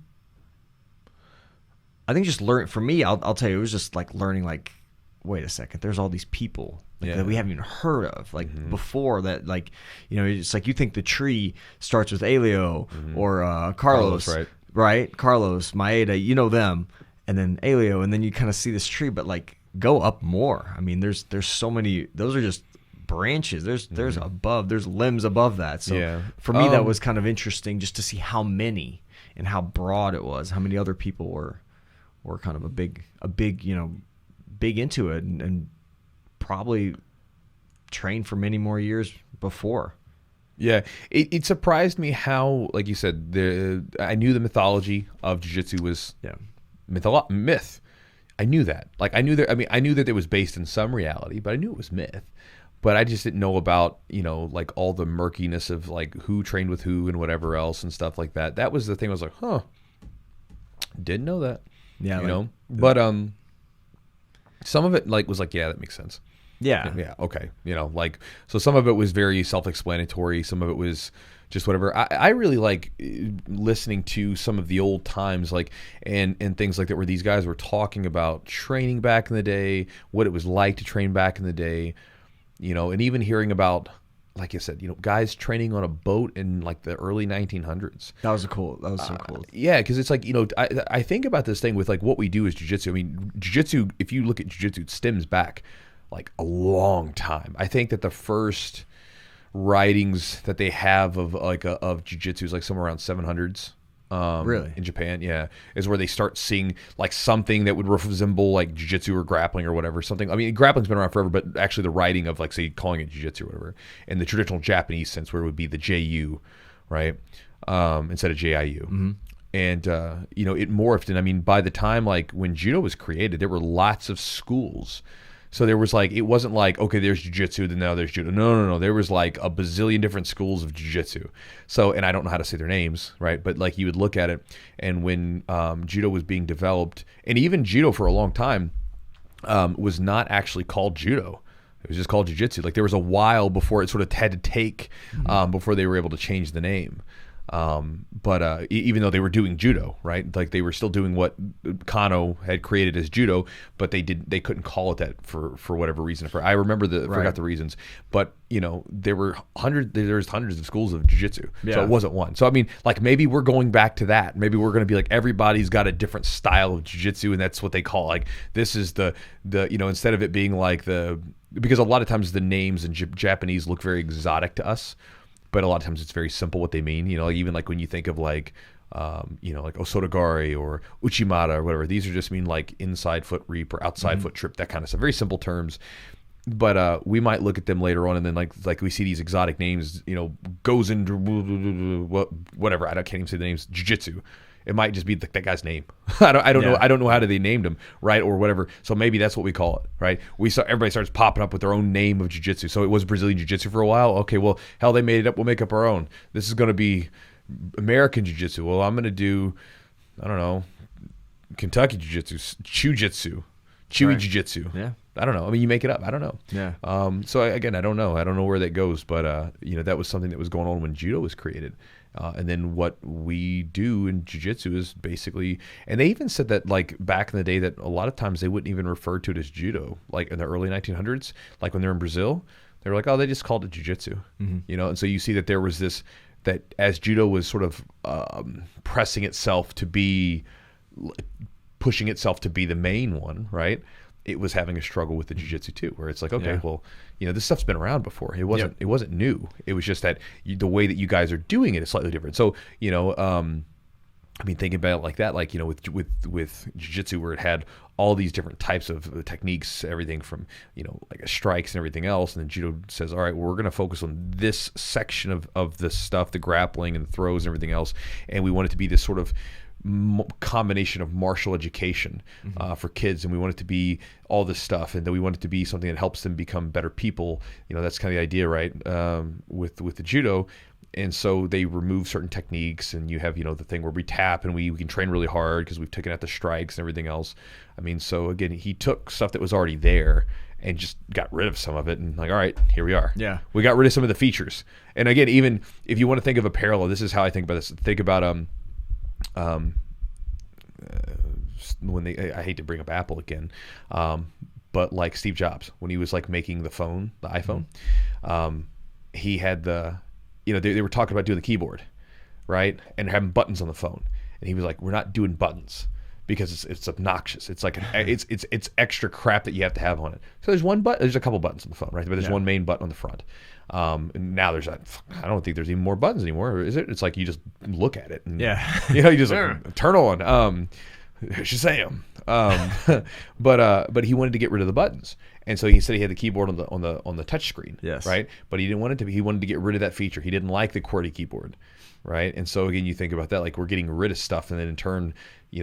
think just for me, I'll tell you, it was just learning wait a second, there's all these people that we haven't even heard of before that, it's like you think the tree starts with Elio or Carlos, right? Carlos, Maeda, them, and then Elio, and then you kind of see this tree, but go up more. I mean, there's so many, those are just branches. There's there's limbs above that. So for me, that was kind of interesting just to see how many and how broad it was, how many other people were kind of a big big into it, and probably trained for many more years before. Yeah, it surprised me how, like you said, I knew the mythology of jiu-jitsu was myth. I knew that. Like I knew that it was based in some reality, but I knew it was myth. But I just didn't know about, like all the murkiness of like who trained with who and whatever else and stuff like that. That was the thing. I was like, huh, didn't know that. Yeah, But some of it was like, yeah, that makes sense. Yeah, okay. So some of it was very self-explanatory. Some of it was just whatever. I really like listening to some of the old times, and things like that, where these guys were talking about training back in the day, what it was like to train back in the day, and even hearing about, like I said, guys training on a boat in like the early 1900s. That was so cool. Yeah, because it's like, I think about this thing with like what we do is jiu-jitsu. I mean, jiu-jitsu, if you look at jiu-jitsu, it stems back like a long time. I think that the first writings that they have of jiu-jitsu is like somewhere around 700s. Really? In Japan, yeah, is where they start seeing like something that would resemble like jiu-jitsu or grappling or whatever. Something. I mean, grappling's been around forever, but actually the writing of like, say, calling it jiu-jitsu or whatever, in the traditional Japanese sense, where it would be the JU, right, instead of JIU. Mm-hmm. And it morphed. And I mean, by the time like when judo was created, there were lots of schools. So there was like, it wasn't like, okay, there's jiu-jitsu, then now there's judo. No. There was like a bazillion different schools of jiu-jitsu. So, and I don't know how to say their names, right? But like you would look at it, and when judo was being developed, and even judo for a long time was not actually called judo. It was just called jiu-jitsu. Like there was a while before it sort of had to take, before they were able to change the name. But even though they were doing judo, right? Like they were still doing what Kano had created as judo, but they couldn't call it that for whatever reason. I remember forgot the reasons, but there was hundreds of schools of jiu-jitsu. Yeah. So it wasn't one. So I mean, like maybe we're going back to that. Maybe we're going to be like, everybody's got a different style of jiu-jitsu, and that's what they call, like, this is the instead of it being like because a lot of times the names in Japanese look very exotic to us. But a lot of times it's very simple what they mean. Even like when you think of like, like Osotogari or Uchimata or whatever, these are just mean like inside foot reap or outside foot trip, that kind of stuff. Very simple terms. But we might look at them later on, and then like we see these exotic names, goes into whatever. I can't even say the names. Jiu-Jitsu. It might just be that guy's name. I don't know. I don't know how they named him, right, or whatever. So maybe that's what we call it, right? Everybody starts popping up with their own name of jiu-jitsu. So it was Brazilian jiu-jitsu for a while. Okay, well, hell, they made it up. We'll make up our own. This is going to be American jiu-jitsu. Well, I'm going to do, I don't know, Kentucky jiu-jitsu, Chewjitsu, Chewy jiu-jitsu. Yeah. I don't know. I mean, you make it up. I don't know. Yeah. So again, I don't know. I don't know where that goes, but that was something that was going on when judo was created. And then what we do in jiu-jitsu is basically, and they even said that like back in the day that a lot of times they wouldn't even refer to it as judo. Like in the early 1900s, like when they're in Brazil, they were like, oh, they just called it jiu-jitsu, And so you see that there was this, that as judo was sort of pushing itself to be the main one, right? It was having a struggle with the jiu-jitsu too, where it's like, okay, well, this stuff's been around before. It wasn't new. It was just that the way that you guys are doing it is slightly different. So, I mean, thinking about it like that, like, with jiu-jitsu, where it had all these different types of techniques, everything from, like strikes and everything else. And then judo says, all right, well, we're going to focus on this section of this stuff, the grappling and the throws and everything else. And we want it to be this sort of combination of martial education for kids, and we want it to be all this stuff, and then we want it to be something that helps them become better people. That's kind of the idea, right? With the judo. And so they remove certain techniques, and you have the thing where we tap and we can train really hard because we've taken out the strikes and everything else. I mean, so again, he took stuff that was already there and just got rid of some of it, and like, all right, here we are. Yeah, we got rid of some of the features. And again, even if you want to think of a parallel, this is how I think about this. Think about when I hate to bring up Apple again, but like Steve Jobs, when he was like making the iPhone, he had they were talking about doing the keyboard, right, and having buttons on the phone, and he was like, we're not doing buttons because it's obnoxious. It's like it's extra crap that you have to have on it. So there's a couple buttons on the phone, right, but there's one main button on the front. And now I don't think there's even more buttons anymore, is it? It's like you just look at it and you just like, turn on Shazam. But he wanted to get rid of the buttons, And so he said he had the keyboard on the touch screen. Yes. Right. But he didn't want it to be. He wanted to get rid of that feature. He didn't like the QWERTY keyboard. Right. And so again, you think about that, like we're getting rid of stuff, and then in turn,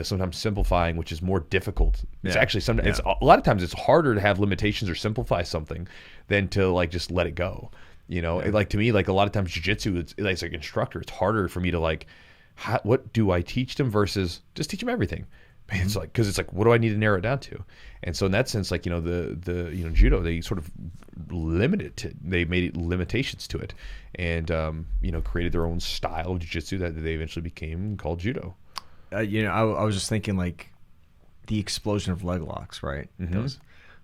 sometimes simplifying, which is more difficult. It's actually sometimes a lot of times it's harder to have limitations or simplify something than to like just let it go. Like to me, like a lot of times jiu-jitsu, it's like an instructor, it's harder for me to like, what do I teach them versus just teach them everything. Man, it's like, because it's like, what do I need to narrow it down to? And so in that sense, like the judo, they sort of they made limitations to it, and created their own style of jiu-jitsu that they eventually became called judo. I was just thinking like the explosion of leg locks, right? Mm-hmm. That was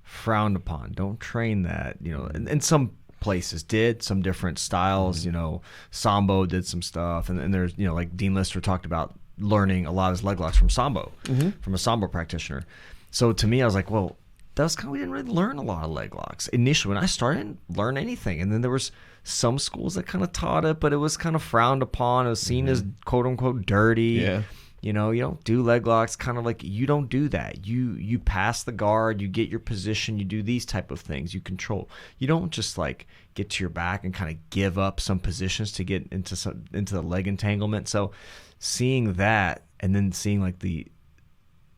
frowned upon. Don't train that, and some places did some different styles. Mm-hmm. Sambo did some stuff, and there's like Dean Lister talked about learning a lot of his leg locks from Sambo, from a Sambo practitioner. So to me, I was like, well, we didn't really learn a lot of leg locks initially. When I started, I didn't learn anything, and then there was some schools that kind of taught it, but it was kind of frowned upon. It was seen as quote unquote dirty. Yeah. You don't do leg locks, kind of like you don't do that. You pass the guard, you get your position, you do these type of things, you control. You don't just like get to your back and kind of give up some positions to get into the leg entanglement. So seeing that, and then seeing like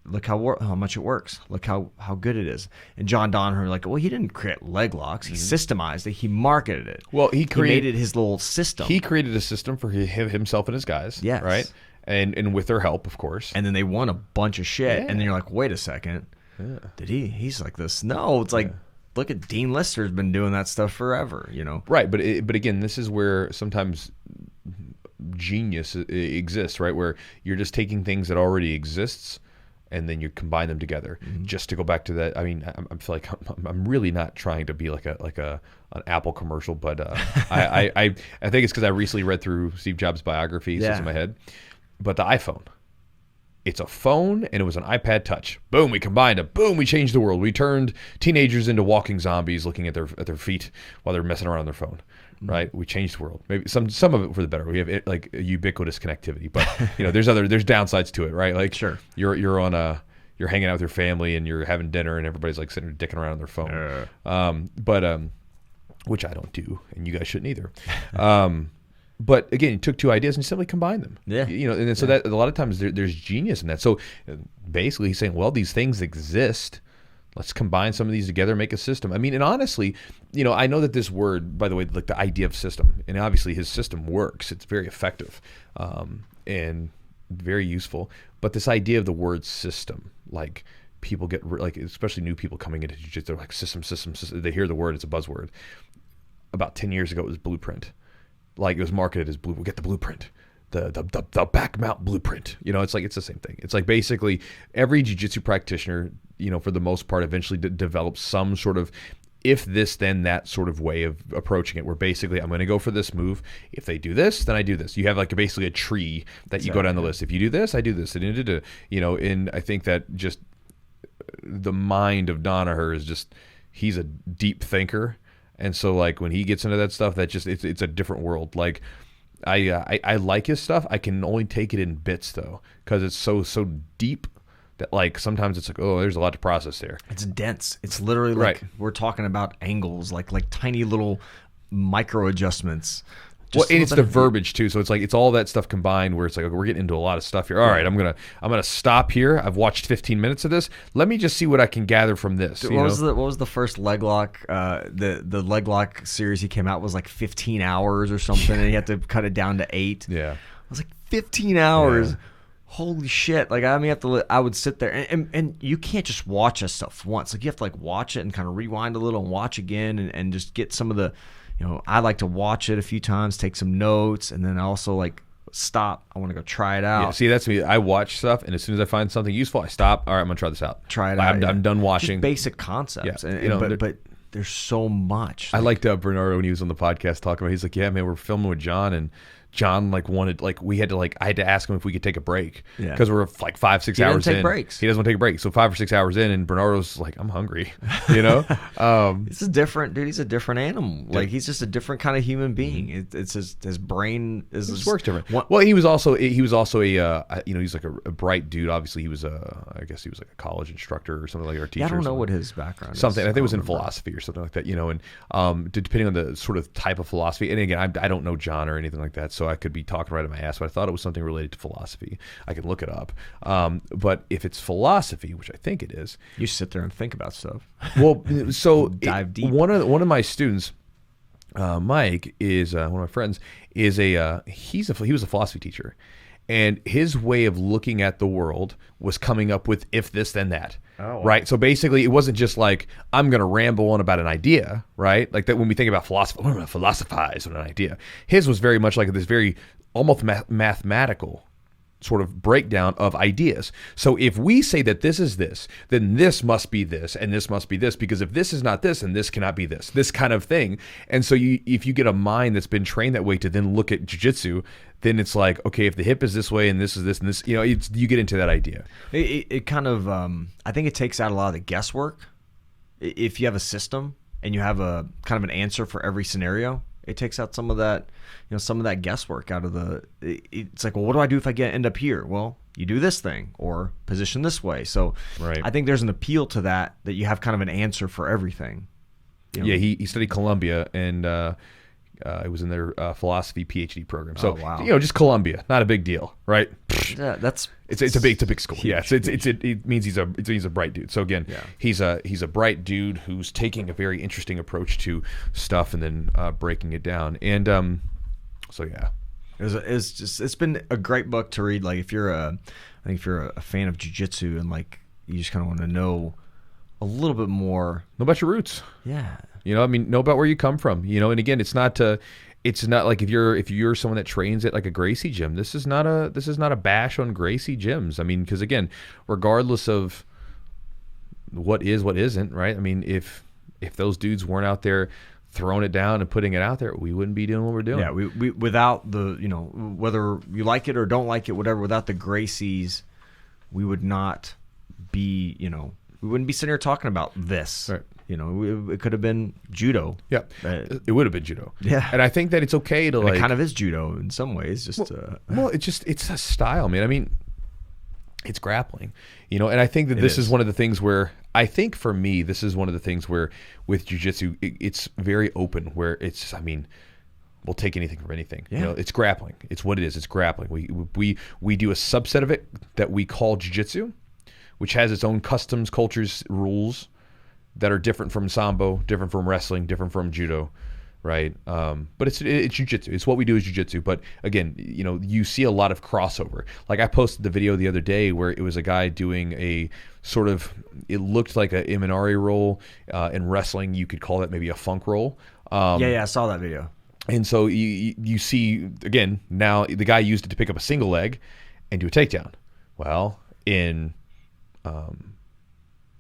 look how much it works, look how good it is. And John Donahue, like, well, he didn't create leg locks, he systemized it, he marketed it. Well, he created his little system. He created a system for himself and his guys. Yes. Right. And with their help, of course. And then they won a bunch of shit. And then you're like, wait a second. Yeah. Did he's like this? No, it's like, look at Dean Lister's been doing that stuff forever, Right. But again, this is where sometimes genius exists, right? Where you're just taking things that already exists and then you combine them together. Just to go back to that, I mean, I feel like I'm really not trying to be like an Apple commercial, but I think it's because I recently read through Steve Jobs' biography, so it's in my head. But the iPhone, it's a phone and it was an iPad Touch. Boom, we combined it. Boom, we changed the world. We turned teenagers into walking zombies looking at their feet while they're messing around on their phone. Right? We changed the world. Maybe some of it for the better. We have like ubiquitous connectivity, but there's downsides to it, right? Like sure, you're hanging out with your family and you're having dinner and everybody's like sitting there dicking around on their phone. But which I don't do, and you guys shouldn't either. But again, you took two ideas and simply combined them. Yeah. And so that a lot of times there's genius in that. So basically he's saying, well, these things exist. Let's combine some of these together and make a system. I mean, and honestly, I know that this word, by the way, like the idea of system, and obviously his system works. It's very effective and very useful. But this idea of the word system, like people get, like especially new people coming into jiu-jitsu, they're like system. They hear the word, it's a buzzword. About 10 years ago, it was blueprint. Like it was marketed as get the blueprint, the back mount blueprint. It's like it's the same thing. It's like basically every jiu-jitsu practitioner, for the most part, eventually develops some sort of if this then that sort of way of approaching it. Where basically I'm going to go for this move. If they do this, then I do this. You have like basically a tree that you go down the list. If you do this, I do this. And I think that just the mind of Donahue is just he's a deep thinker. And so, like when he gets into that stuff, that just it's a different world. Like I like his stuff. I can only take it in bits though, because it's so deep that like sometimes it's like, oh, there's a lot to process there. It's dense. It's literally like we're talking about angles, like tiny little micro adjustments. Well, and it's the verbiage too. So it's like it's all that stuff combined where it's like, okay, we're getting into a lot of stuff here. All right, I'm gonna stop here. I've watched 15 minutes of this. Let me just see what I can gather from this. What was the first leg lock? The leg lock series he came out was like 15 hours or something, and he had to cut it down to 8. Yeah, I was like 15 hours. Yeah. Holy shit! Like I would sit there and you can't just watch this stuff once. Like you have to like watch it and kind of rewind a little and watch again and just get some of the. I like to watch it a few times, take some notes, and then also like stop. I want to go try it out. Yeah, see, that's me. I watch stuff, and as soon as I find something useful, I stop. All right, I'm gonna try this out. Try it out. I'm done watching. Just basic concepts. Yeah, but there's so much. I liked Bernardo when he was on the podcast talking about. He's like, yeah, man, we're filming with John, and John wanted I had to ask him if we could take a break Yeah. because we're 5-6 He hours doesn't take in. breaks. He doesn't want to take a break. So 5 or 6 hours in, and Bernardo's like, I'm hungry, This is different, dude. He's a different animal. Like he's just a different kind of human being. It's his brain is It works different. Well, he was also a he's like a bright dude. Obviously, he was I guess he was like a college instructor or something like our teacher. Yeah, I don't know what his background is. Something I think it was in philosophy or something like that. And depending on the sort of type of philosophy. And again, I don't know John or anything like that, so I could be talking right at my ass. But I thought it was something related to philosophy. I can look it up. But if it's philosophy, which I think it is, you sit there and think about stuff. Well, so dive deep. One of my students, Mike, is one of my friends, he was a philosophy teacher, and his way of looking at the world was coming up with if this then that. Oh, wow. Right. So basically, it wasn't just like I'm going to ramble on about an idea, right? Like that when we think about philosophy, we're going to philosophize on an idea. His was very much like this very almost mathematical sort of breakdown of ideas. So if we say that this is this, then this must be this, and this must be this, because if this is not this, and this cannot be this kind of thing. And so if you get a mind that's been trained that way to then look at jiu-jitsu, then it's like, okay, if the hip is this way and this is this and this, you get into that idea. It kind of, I think it takes out a lot of the guesswork. If you have a system and you have a kind of an answer for every scenario, it takes out some of that, some of that guesswork out of the. It's like, well, what do I do if I end up here? Well, you do this thing or position this way. So right. I think there's an appeal to that you have kind of an answer for everything. Yeah, he studied Columbia and it was in their philosophy PhD program. So wow. Just Columbia, not a big deal, right? Yeah, it's a big school. Yeah, it means he's a bright dude. So again, he's a bright dude who's taking a very interesting approach to stuff and then breaking it down. And so yeah, it's been a great book to read. Like if you're a fan of jiu-jitsu and like you just kind of want to know a little bit more, know about your roots. Yeah. Know about where you come from. And again, it's not like if you're someone that trains at like a Gracie gym, this is not a bash on Gracie gyms. I mean, because again, regardless of what is, what isn't, right? I mean, if those dudes weren't out there throwing it down and putting it out there, we wouldn't be doing what we're doing. Yeah, we without the, whether you like it or don't like it, whatever, without the Gracies, we would not be, we wouldn't be sitting here talking about this. Right. It could have been judo. Yeah, it would have been judo. Yeah, and I think that it's okay to it kind of is judo in some ways. It's a style, man. I mean, it's grappling, and I think that this is one of the things where I think for me, this is one of the things where with jiu-jitsu, it's very open. Where it's, we'll take anything from anything. Yeah. It's grappling. It's what it is. It's grappling. We do a subset of it that we call jiu-jitsu, which has its own customs, cultures, rules that are different from sambo, different from wrestling, different from judo, right? But it's jiu-jitsu. It's what we do is jiu-jitsu. But again, you see a lot of crossover. Like I posted the video the other day where it was a guy doing a sort of, it looked like a Imanari roll. In wrestling, you could call that maybe a funk roll. I saw that video. And so you see, again, now the guy used it to pick up a single leg and do a takedown. Well, in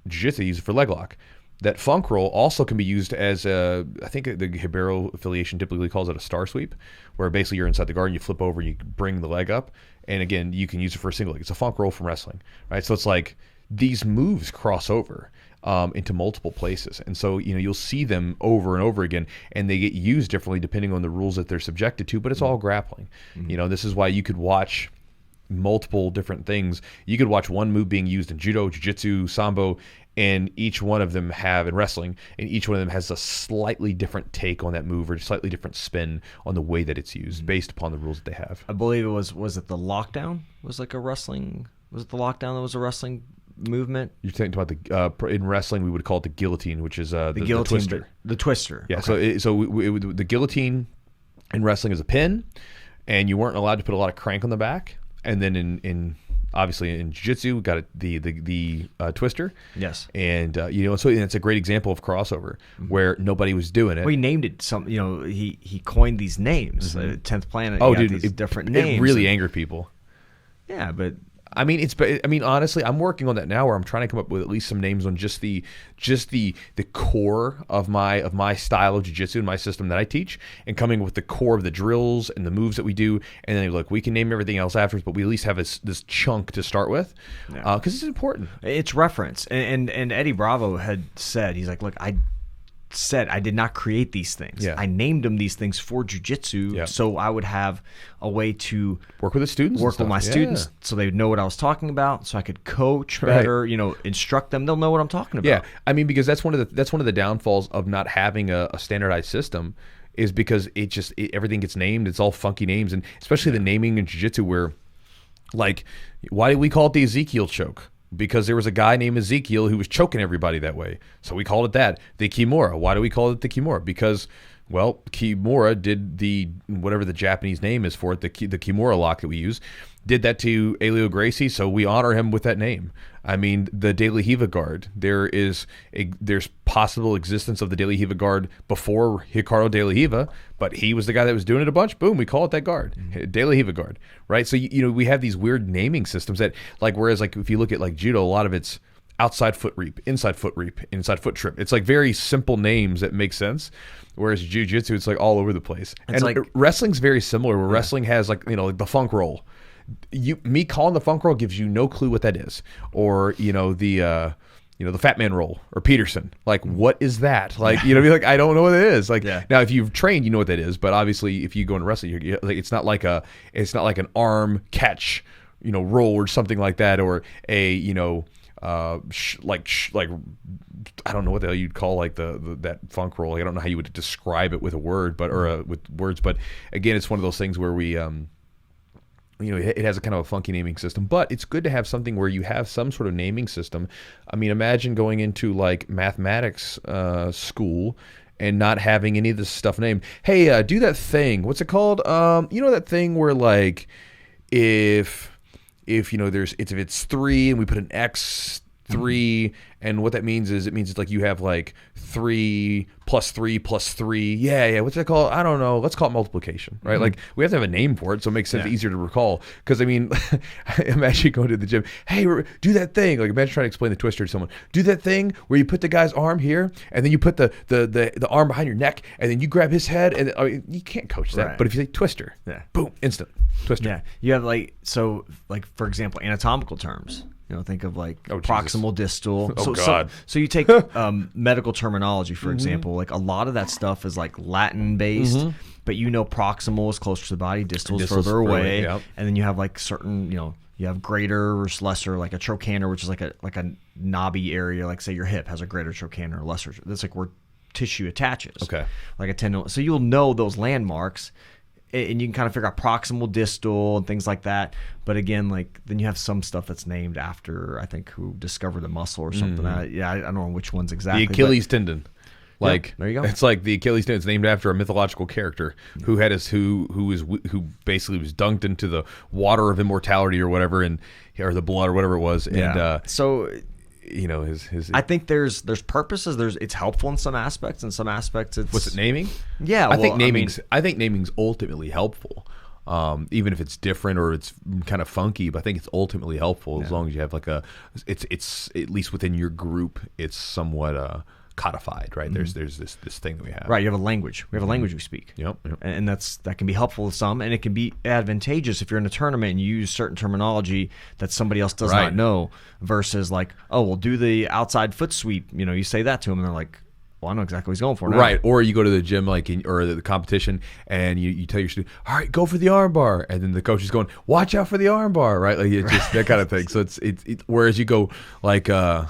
jiu-jitsu, use it for leg lock. That funk roll also can be used as I think the Hibero affiliation typically calls it a star sweep, where basically you're inside the guard and you flip over and you bring the leg up. And again, you can use it for a single leg. It's a funk roll from wrestling, right? So it's like these moves cross over into multiple places. And so, you'll see them over and over again, and they get used differently depending on the rules that they're subjected to, but it's all grappling. Mm-hmm. This is why you could watch multiple different things. You could watch one move being used in judo, jiu-jitsu, sambo, and each one of them in wrestling, and each one of them has a slightly different take on that move or a slightly different spin on the way that it's used based upon the rules that they have. I believe it was it the lockdown? Was it the lockdown that was a wrestling movement? You're talking about in wrestling we would call it the guillotine, which is the twister. The twister. Yeah. Okay. So the guillotine in wrestling is a pin, and you weren't allowed to put a lot of crank on the back. And then in obviously in jiu-jitsu, we got the twister. Yes. And so it's a great example of crossover where nobody was doing it. Well, he named it he coined these names. 10th Planet. Oh, dude, these different names. It really angered people. Yeah, but I mean, honestly, I'm working on that now, where I'm trying to come up with at least some names on just the core of my style of jiu-jitsu and my system that I teach, and coming with the core of the drills and the moves that we do, and then look, we can name everything else afterwards, but we at least have this chunk to start with, because it's important. It's reference, and Eddie Bravo had said, he's like, look, I did not create these things. Yeah. I named them these things for jiu-jitsu, so I would have a way to work with the students, work with my students, so they would know what I was talking about, so I could coach better, instruct them. They'll know what I'm talking about. Yeah, I mean, because that's one of the downfalls of not having a standardized system, is because everything gets named. It's all funky names, and especially the naming in jiu-jitsu, where, like, why do we call it the Ezekiel choke? Because there was a guy named Ezekiel who was choking everybody that way. So we called it that. The Kimura. Why do we call it the Kimura? Because, well, Kimura did the, whatever the Japanese name is for it, the Kimura lock that we use, did that to Elio Gracie, so we honor him with that name. I mean, the De La Riva guard, there's possible existence of the De La Riva guard before Ricardo De La Riva, but he was the guy that was doing it a bunch. Boom, we call it that guard, De La Riva guard, right? So, we have these weird naming systems that, like, whereas, like, if you look at, like, judo, a lot of it's outside foot reap, inside foot trip. It's like very simple names that make sense. Whereas jiu-jitsu, it's like all over the place. It's and like, wrestling's very similar, where wrestling has, like, like the funk roll. Me calling the funk roll gives you no clue what that is, or the Fat Man roll or Peterson. Like, what is that? Like, be like, I don't know what it is. Like, now if you've trained, you know what that is. But obviously, if you go into wrestling, it's not like an arm catch, roll or something like that, or a like I don't know what the hell you'd call, like, that funk roll. I don't know how you would describe it with a word, with words. But again, it's one of those things where we it has a kind of a funky naming system, but it's good to have something where you have some sort of naming system. I mean, imagine going into, like, mathematics school and not having any of this stuff named. Hey, do that thing. What's it called? That thing where, like, if it's 3 and we put an X 3, and what that means is it's like you have, like, 3 plus 3 plus 3. Yeah. What's that called? I don't know. Let's call it multiplication, right? Like, we have to have a name for it, so it makes sense, easier to recall. Because, I mean, imagine going to the gym. Hey, do that thing. Like, imagine trying to explain the twister to someone. Do that thing where you put the guy's arm here, and then you put the arm behind your neck, and then you grab his head, and you can't coach that. Right. But if you say twister, boom, instant twister. Yeah, you have, like, for example, anatomical terms. Think of, like, proximal, distal. So you take medical terminology, for example. Like, a lot of that stuff is, like, Latin based, but proximal is closer to the body, distal is further away, and then you have, like, certain, you have greater versus lesser, like a trochanter, which is like a knobby area, like, say your hip has a greater trochanter or lesser. That's like where tissue attaches. Okay, like a tendon. So you'll know those landmarks. And you can kind of figure out proximal, distal, and things like that. But again, like, then you have some stuff that's named after, I think, who discovered the muscle or something. I don't know which ones exactly. The Achilles tendon. Like, there you go. It's like the Achilles tendon. It's named after a mythological character who basically was dunked into the water of immortality or whatever, or the blood or whatever it was. And so, his I think there's purposes. It's helpful in some aspects. In some aspects, it's what's it, naming? Yeah, I think naming's ultimately helpful. Even if it's different or it's kind of funky, but I think it's ultimately helpful as long as you have, like, it's at least within your group, it's somewhat codified, right? There's this thing that we have. Right, you have a language. We have a language we speak. Yep. And that can be helpful to some, and it can be advantageous if you're in a tournament and you use certain terminology that somebody else does not know, versus, like, oh, well, do the outside foot sweep. You say that to them, and they're like, well, I know exactly what he's going for now. Right, or you go to the gym, like, or the competition, and you tell your student, all right, go for the arm bar, and then the coach is going, watch out for the arm bar, right? Like, it's just that kind of thing. So it's whereas you go, like, go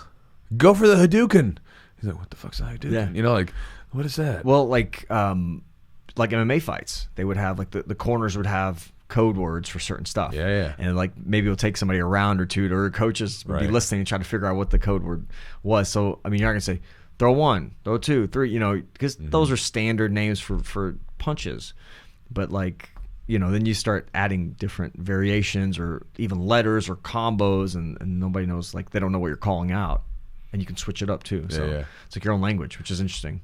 for the Hadouken. He's like, what the fuck's a Hadouken? Yeah. Like, what is that? Well, like MMA fights, they would have, like, the corners would have code words for certain stuff. Yeah. And, like, maybe it'll take somebody a round or two, or coaches would be listening and try to figure out what the code word was. So, I mean, you're not going to say, throw 1, throw 2, 3, because those are standard names for punches. But, like, then you start adding different variations or even letters or combos, and nobody knows, like, they don't know what you're calling out. And you can switch it up too. So it's like your own language, which is interesting.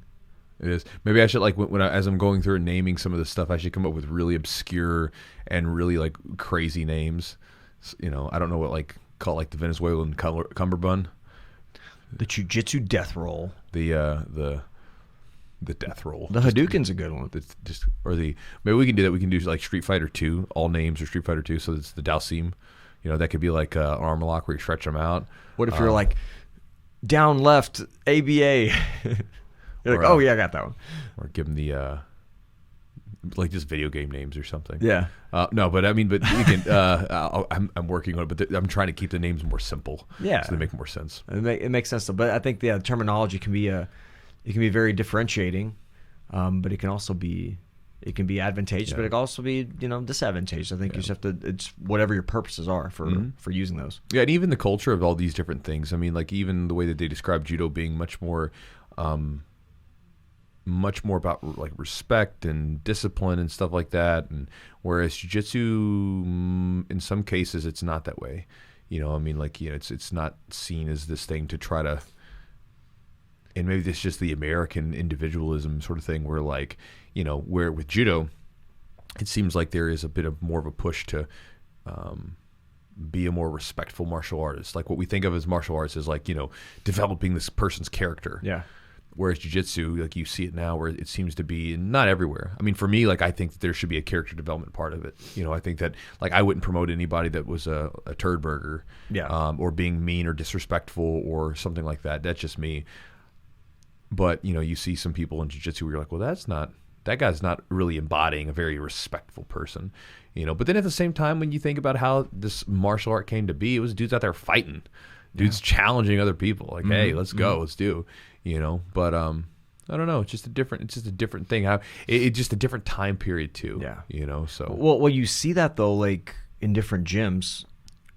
It is. Maybe I should, like, as I'm going through and naming some of this stuff, I should come up with really obscure and really, like, crazy names. you know, I don't know what call the Venezuelan cummerbund. The Jiu-Jitsu death roll. The death roll. The Hadouken's a good one. Maybe we can do that. We can do like Street Fighter 2, all names are Street Fighter 2. So it's the Dalsim. You know, that could be like an arm lock where you stretch them out. What if you're like down left ABA? You're like, oh yeah, I got that one. Or give them the like just video game names or something. Yeah. No, but I mean, but you can. I'm working on it, but I'm trying to keep the names more simple. Yeah. So they make more sense. It makes sense though. But I think the terminology can be very differentiating, but it can also be advantageous, but it can also be disadvantageous. I think you just have to. It's whatever your purposes are for using those. Yeah, and even the culture of all these different things. I mean, like even the way that they describe judo being much more about like respect and discipline and stuff like that, and whereas jiu-jitsu in some cases it's not that way. You know, I mean, like, you know, it's not seen as this thing to try to, and maybe it's just the American individualism sort of thing where, like, you know, where with judo it seems like there is a bit of more of a push to be a more respectful martial artist. Like what we think of as martial arts is like, you know, developing this person's character. Yeah. Whereas jiu-jitsu, like you see it now where it seems to be not everywhere. I mean, for me, like I think that there should be a character development part of it. You know, I think that like I wouldn't promote anybody that was a turd burger, or being mean or disrespectful or something like that. That's just me. But, you know, you see some people in jiu-jitsu where you're like, well, that guy's not really embodying a very respectful person. You know, but then at the same time, when you think about how this martial art came to be, it was dudes out there fighting, dudes challenging other people. Like, hey, let's go, let's do. You know, but I don't know. It's just a different thing. It's just a different time period too. Yeah. You know, so well, you see that though, like in different gyms,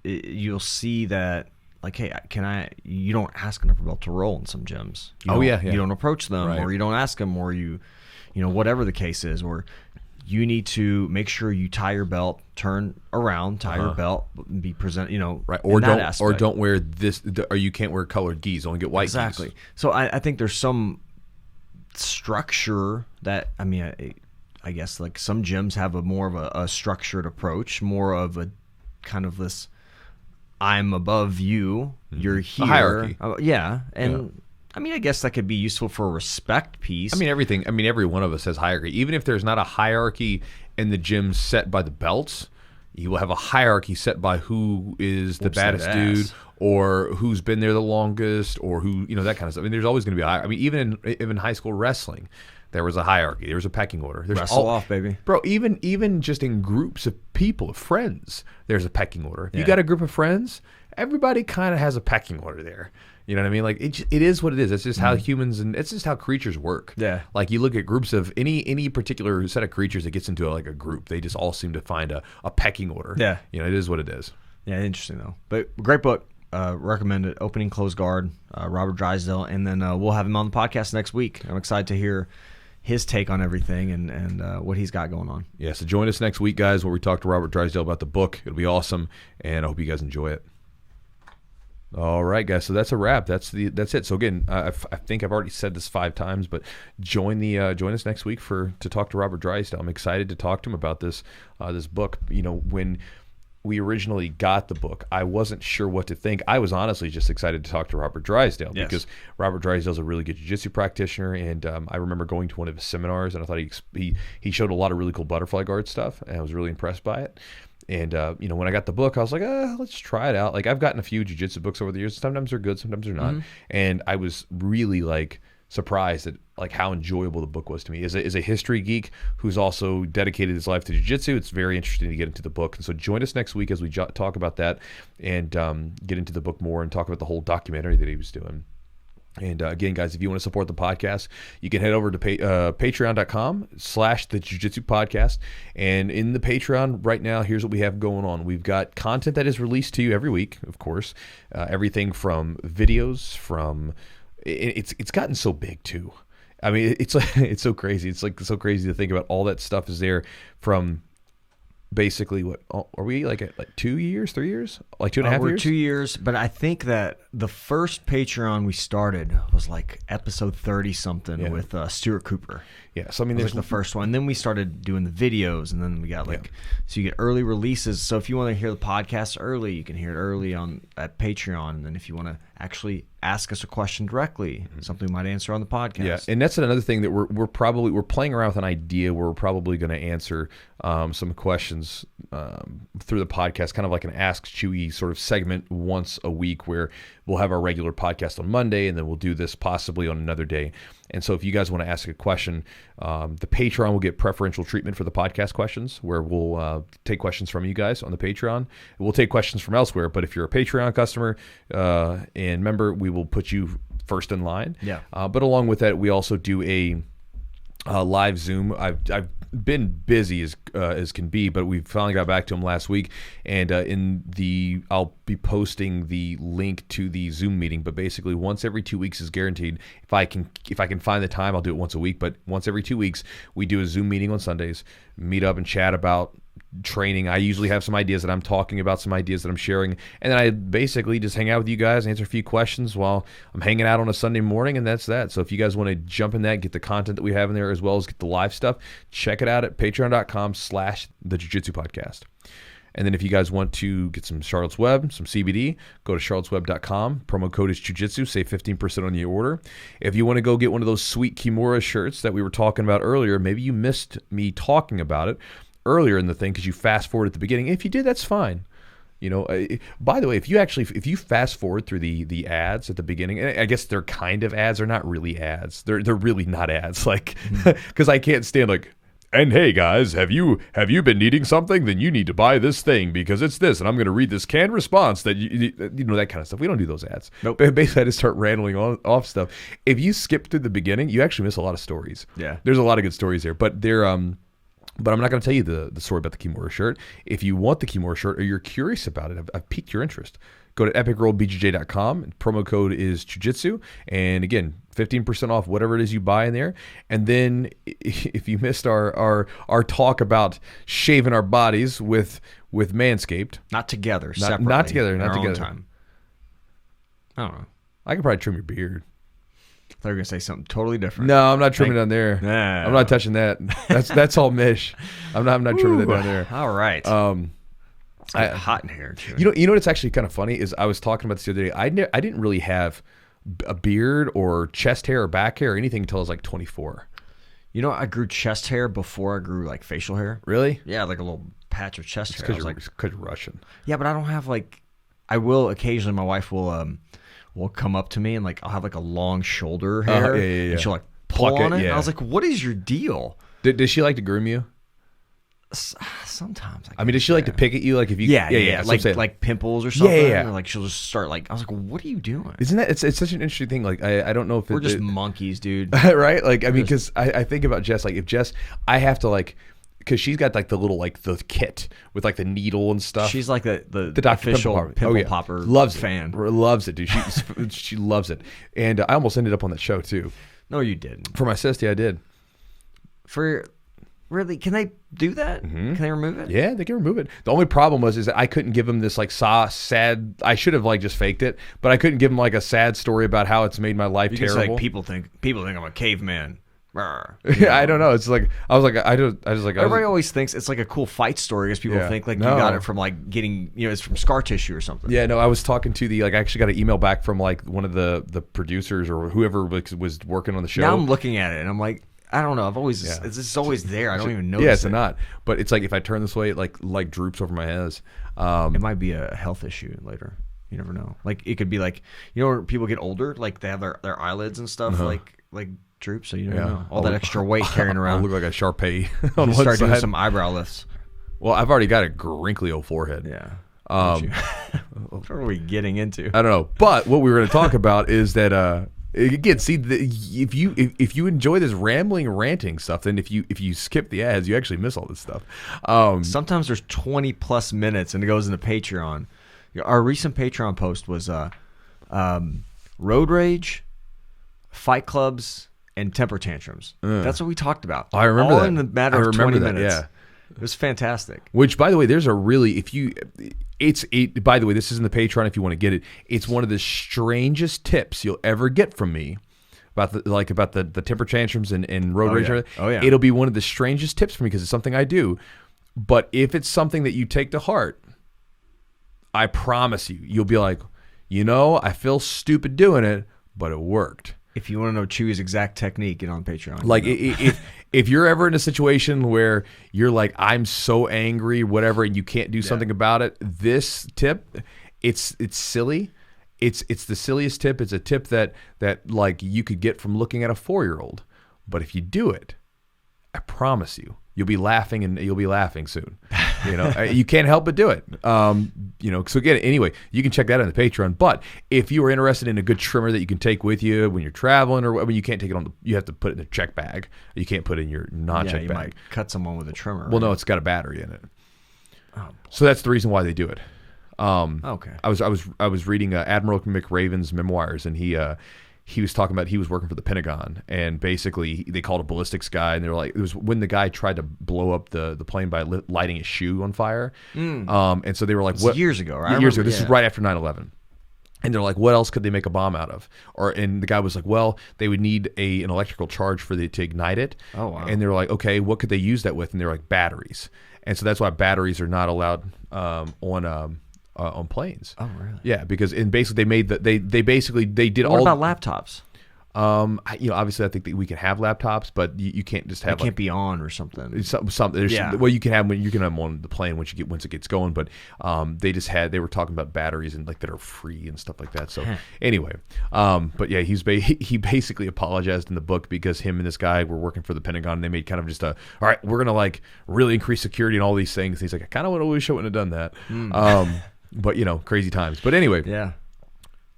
you'll see that. Like, hey, you don't ask an upper belt to roll in some gyms. You don't approach them, or you don't ask them, or you know, whatever the case is, or you need to make sure you tie your belt, turn around, tie your belt, and be present, you know, right. Or don't wear this, or you can't wear colored gis, only get white gis. Exactly. So I think there's some structure that, I mean, I guess like some gyms have more of a structured approach, more of a kind of this, I'm above you, you're here. A hierarchy. And I mean, I guess that could be useful for a respect piece. I mean, every one of us has hierarchy. Even if there's not a hierarchy in the gym set by the belts, you will have a hierarchy set by who is the baddest dude, or who's been there the longest, or who, you know, that kind of stuff. I mean, there's always going to be a hierarchy. I mean, even in high school wrestling, there was a hierarchy. There was a pecking order. Wrestle off, baby. Bro, even just in groups of people, of friends, there's a pecking order. If you got a group of friends, everybody kind of has a pecking order there. You know what I mean? Like it is what it is. It's just how humans and it's just how creatures work. Yeah. Like you look at groups of any particular set of creatures that gets into like a group, they just all seem to find a pecking order. Yeah. You know, it is what it is. Yeah, interesting though. But great book. Recommend it. Opening Close Guard, Robert Drysdale, and then we'll have him on the podcast next week. I'm excited to hear his take on everything and what he's got going on. Yeah, so join us next week, guys, where we talk to Robert Drysdale about the book. It'll be awesome, and I hope you guys enjoy it. All right, guys. So that's a wrap. That's it. So again, I think I've already said this 5 times, but join us next week to talk to Robert Drysdale. I'm excited to talk to him about this book. You know, when we originally got the book, I wasn't sure what to think. I was honestly just excited to talk to Robert Drysdale because Robert Drysdale is a really good jiu-jitsu practitioner, and I remember going to one of his seminars, and I thought he showed a lot of really cool butterfly guard stuff, and I was really impressed by it. And, you know, when I got the book, I was like, let's try it out. Like, I've gotten a few jiu-jitsu books over the years. Sometimes they're good, sometimes they're not. And I was really, like, surprised at, like, how enjoyable the book was to me. As a history geek who's also dedicated his life to jiu-jitsu, it's very interesting to get into the book. And so join us next week as we talk about that and get into the book more and talk about the whole documentary that he was doing. And again, guys, if you want to support the podcast, you can head over to patreon.com/the Jiu-Jitsu podcast. And in the Patreon right now, here's what we have going on. We've got content that is released to you every week, of course. Everything from videos, it's gotten so big too. I mean, it's so crazy. It's like so crazy to think about all that stuff is there from basically what are we like at 2 years, 3 years, like 2.5 years? We're 2 years, but I think that the first Patreon we started was like episode 30 something with Stuart Cooper. Yeah, so I mean, there's the first one. And then we started doing the videos, and then we got so you get early releases. So if you want to hear the podcast early, you can hear it early at Patreon. And then if you want to actually ask us a question directly, something we might answer on the podcast. Yeah, and that's another thing that we're playing around with an idea where we're probably going to answer some questions through the podcast, kind of like an Ask Chewy sort of segment once a week, where we'll have our regular podcast on Monday, and then we'll do this possibly on another day. And so if you guys want to ask a question, the Patreon will get preferential treatment for the podcast questions, where we'll take questions from you guys on the Patreon. We'll take questions from elsewhere, but if you're a Patreon customer and member, we will put you first in line. Yeah. But along with that, we also do a live Zoom. I've been busy as can be, but we finally got back to him last week, and I'll be posting the link to the Zoom meeting. But basically, once every 2 weeks is guaranteed. If I can find the time, I'll do it once a week. But once every 2 weeks, we do a Zoom meeting on Sundays, meet up and chat about training. I usually have some ideas that I'm talking about, some ideas that I'm sharing, and then I basically just hang out with you guys, answer a few questions while I'm hanging out on a Sunday morning, and that's that. So if you guys want to jump in that, get the content that we have in there, as well as get the live stuff, check it out at patreon.com/the Jiu-Jitsu podcast. And then if you guys want to get some Charlotte's Web, some CBD, go to charlottesweb.com. Promo code is Jiu-Jitsu. Save 15% on the order. If you want to go get one of those sweet Kimura shirts that we were talking about earlier, maybe you missed me talking about it earlier in the thing because you fast forward at the beginning. If you did, that's fine. You know, by the way, if you fast forward through the ads at the beginning, and I guess they're kind of ads, they're not really ads. They're really not ads. Like, because I can't stand like, and hey guys, have you been needing something? Then you need to buy this thing because it's this, and I'm going to read this canned response that you know, that kind of stuff. We don't do those ads. Nope. Basically, I just start rambling off stuff. If you skip through the beginning, you actually miss a lot of stories. Yeah, there's a lot of good stories there, but they're But I'm not going to tell you the story about the Kimura shirt. If you want the Kimura shirt or you're curious about it, I've piqued your interest, go to epicrollbjj.com. Promo code is Jiu-Jitsu. And again, 15% off whatever it is you buy in there. And then if you missed our talk about shaving our bodies with Manscaped. Not together, separately. Not together. Time. I don't know. I could probably trim your beard. They're going to say something totally different. No, I'm not trimming down there. Nah. I'm not touching that. That's all Mish. I'm not trimming that down there. All right. It's hot in here too. You know what's actually kind of funny is I was talking about this the other day. I didn't really have a beard or chest hair or back hair or anything until I was like 24. You know, I grew chest hair before I grew like facial hair. Really? Yeah, like a little patch of chest hair. Because you're Russian. Yeah, but I don't have like. I will occasionally. My wife will come up to me and like I'll have like a long shoulder hair, and she'll like pull on it. And I was like, "What is your deal?" Does she like to groom you? Sometimes. I mean, does she like to pick at you? Like if you, yeah, like pimples or something. Yeah. Or like she'll just start like. I was like, "What are you doing?" Isn't that it's such an interesting thing? Like I don't know if we're just monkeys, dude. Right? Like I mean, because I think about Jess. Like if Jess, I have to like. Because she's got like the little like the kit with like the needle and stuff. She's like the official pimple popper loves fan. Loves it, dude. She loves it. And I almost ended up on that show too. No, you didn't. For my sister, I did. Really? Can they do that? Mm-hmm. Can they remove it? Yeah, they can remove it. The only problem is that I couldn't give him this like sad. I should have like just faked it, but I couldn't give him like a sad story about how it's made my life terrible. Like people think I'm a caveman. Yeah, I don't know. It's like everybody always thinks it's like a cool fight story because people think like you got it from like getting it's from scar tissue or something. Yeah, no, I was talking to I actually got an email back from like one of the producers or whoever was working on the show. Now I'm looking at it and I'm like, I don't know. I've always it's always there. I don't even notice. Yeah, it's not. But it's like if I turn this way, it like droops over my head. It might be a health issue later. You never know. Like it could be like when people get older, like they have their eyelids and stuff like droop, so you don't know. All that extra weight carrying around. I look like a Shar-Pei on one side. Start doing some eyebrow lifts. Well, I've already got a wrinkly old forehead. Yeah. What are we getting into? I don't know. But what we were going to talk about is that again, see, if you enjoy this rambling, ranting stuff, then if you skip the ads, you actually miss all this stuff. Sometimes there's 20 plus minutes, and it goes into Patreon. Our recent Patreon post was road rage, fight clubs, and temper tantrums. That's what we talked about. I remember all that. In the matter of 20 minutes. Yeah. It was fantastic. Which, by the way, there's a really by the way, this is in the Patreon if you want to get it. It's one of the strangest tips you'll ever get from me. about the temper tantrums and road rage. Yeah. Oh yeah. It'll be one of the strangest tips for me because it's something I do. But if it's something that you take to heart, I promise you'll be like, I feel stupid doing it, but it worked. If you want to know Chewy's exact technique, get on Patreon. Like if you're ever in a situation where you're like, I'm so angry, whatever, and you can't do something about it, this tip, it's silly. It's the silliest tip. It's a tip that like you could get from looking at a 4-year-old. But if you do it, I promise you'll be laughing and you'll be laughing soon. You can't help but do it. So again, anyway, you can check that on the Patreon. But if you are interested in a good trimmer that you can take with you when you're traveling, or when you can't take it you have to put it in a check bag. You can't put it in your non-check you bag. Might cut someone with a trimmer. Well, no, it's got a battery in it. Oh, so that's the reason why they do it. Okay. I was reading Admiral McRaven's memoirs, and he was talking about he was working for the Pentagon, and basically they called a ballistics guy, and they were like, it was when the guy tried to blow up the plane by lighting his shoe on fire. And so they were like, "What?" Years ago, right? Years ago. This is right after 9/11. And they're like, what else could they make a bomb out of? And the guy was like, well, they would need an electrical charge to ignite it. Oh, wow. And they were like, okay, what could they use that with? And they're like, batteries. And so that's why batteries are not allowed on planes. Oh, really? Yeah, because basically they did all. What about laptops? Obviously, I think that we can have laptops, but you can't just have. It can't be on or something. Well, you can have them on the plane once it gets going. But they were talking about batteries and like that are free and stuff like that. So anyway, but yeah, he basically apologized in the book because him and this guy were working for the Pentagon. And they made kind of just all right, we're gonna like really increase security and all these things. And he's like, I kind of wish I wouldn't have done that. But crazy times. But anyway, yeah.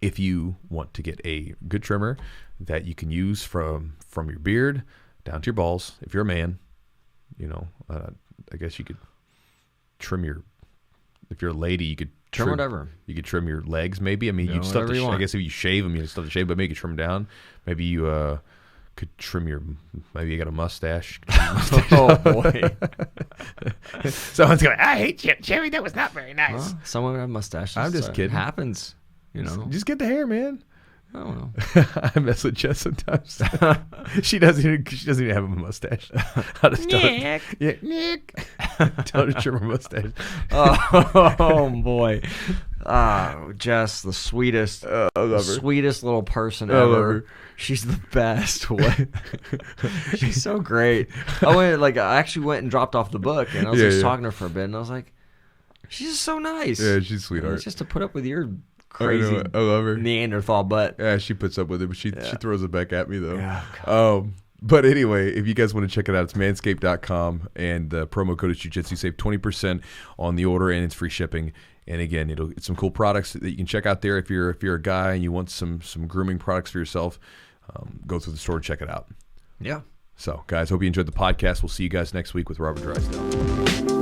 If you want to get a good trimmer that you can use from your beard down to your balls, if you're a man, I guess you could trim if you're a lady, you could trim whatever. You could trim your legs, maybe. I mean, you'd still have to, I guess if you shave them, you'd still have to shave, but maybe you could trim them down. Maybe you could trim maybe you got a mustache. Oh, boy. Someone's going, I hate you, Chewy. That was not very nice. Well, someone would have mustaches. I'm just kidding. It happens. Just get the hair, man. I don't know. I mess with Jess sometimes. She doesn't even have a mustache. I'll just Nick. Nick. Tell her to trim her mustache. Oh boy. Jess, the sweetest, sweetest little person ever. She's the best. She's so great. I actually went and dropped off the book, and I was just talking to her for a bit, and I was like, she's just so nice. Yeah, she's a sweetheart. It's just to put up with your crazy I love her. Neanderthal butt. Yeah, she puts up with it, but she throws it back at me though. Yeah, but anyway, if you guys want to check it out, it's manscaped.com, and the promo code is Jiu-Jitsu. Save 20% on the order, and it's free shipping. And again, it's some cool products that you can check out there. If you're a guy and you want some grooming products for yourself, go through the store and check it out. Yeah. So, guys, hope you enjoyed the podcast. We'll see you guys next week with Robert Drysdale.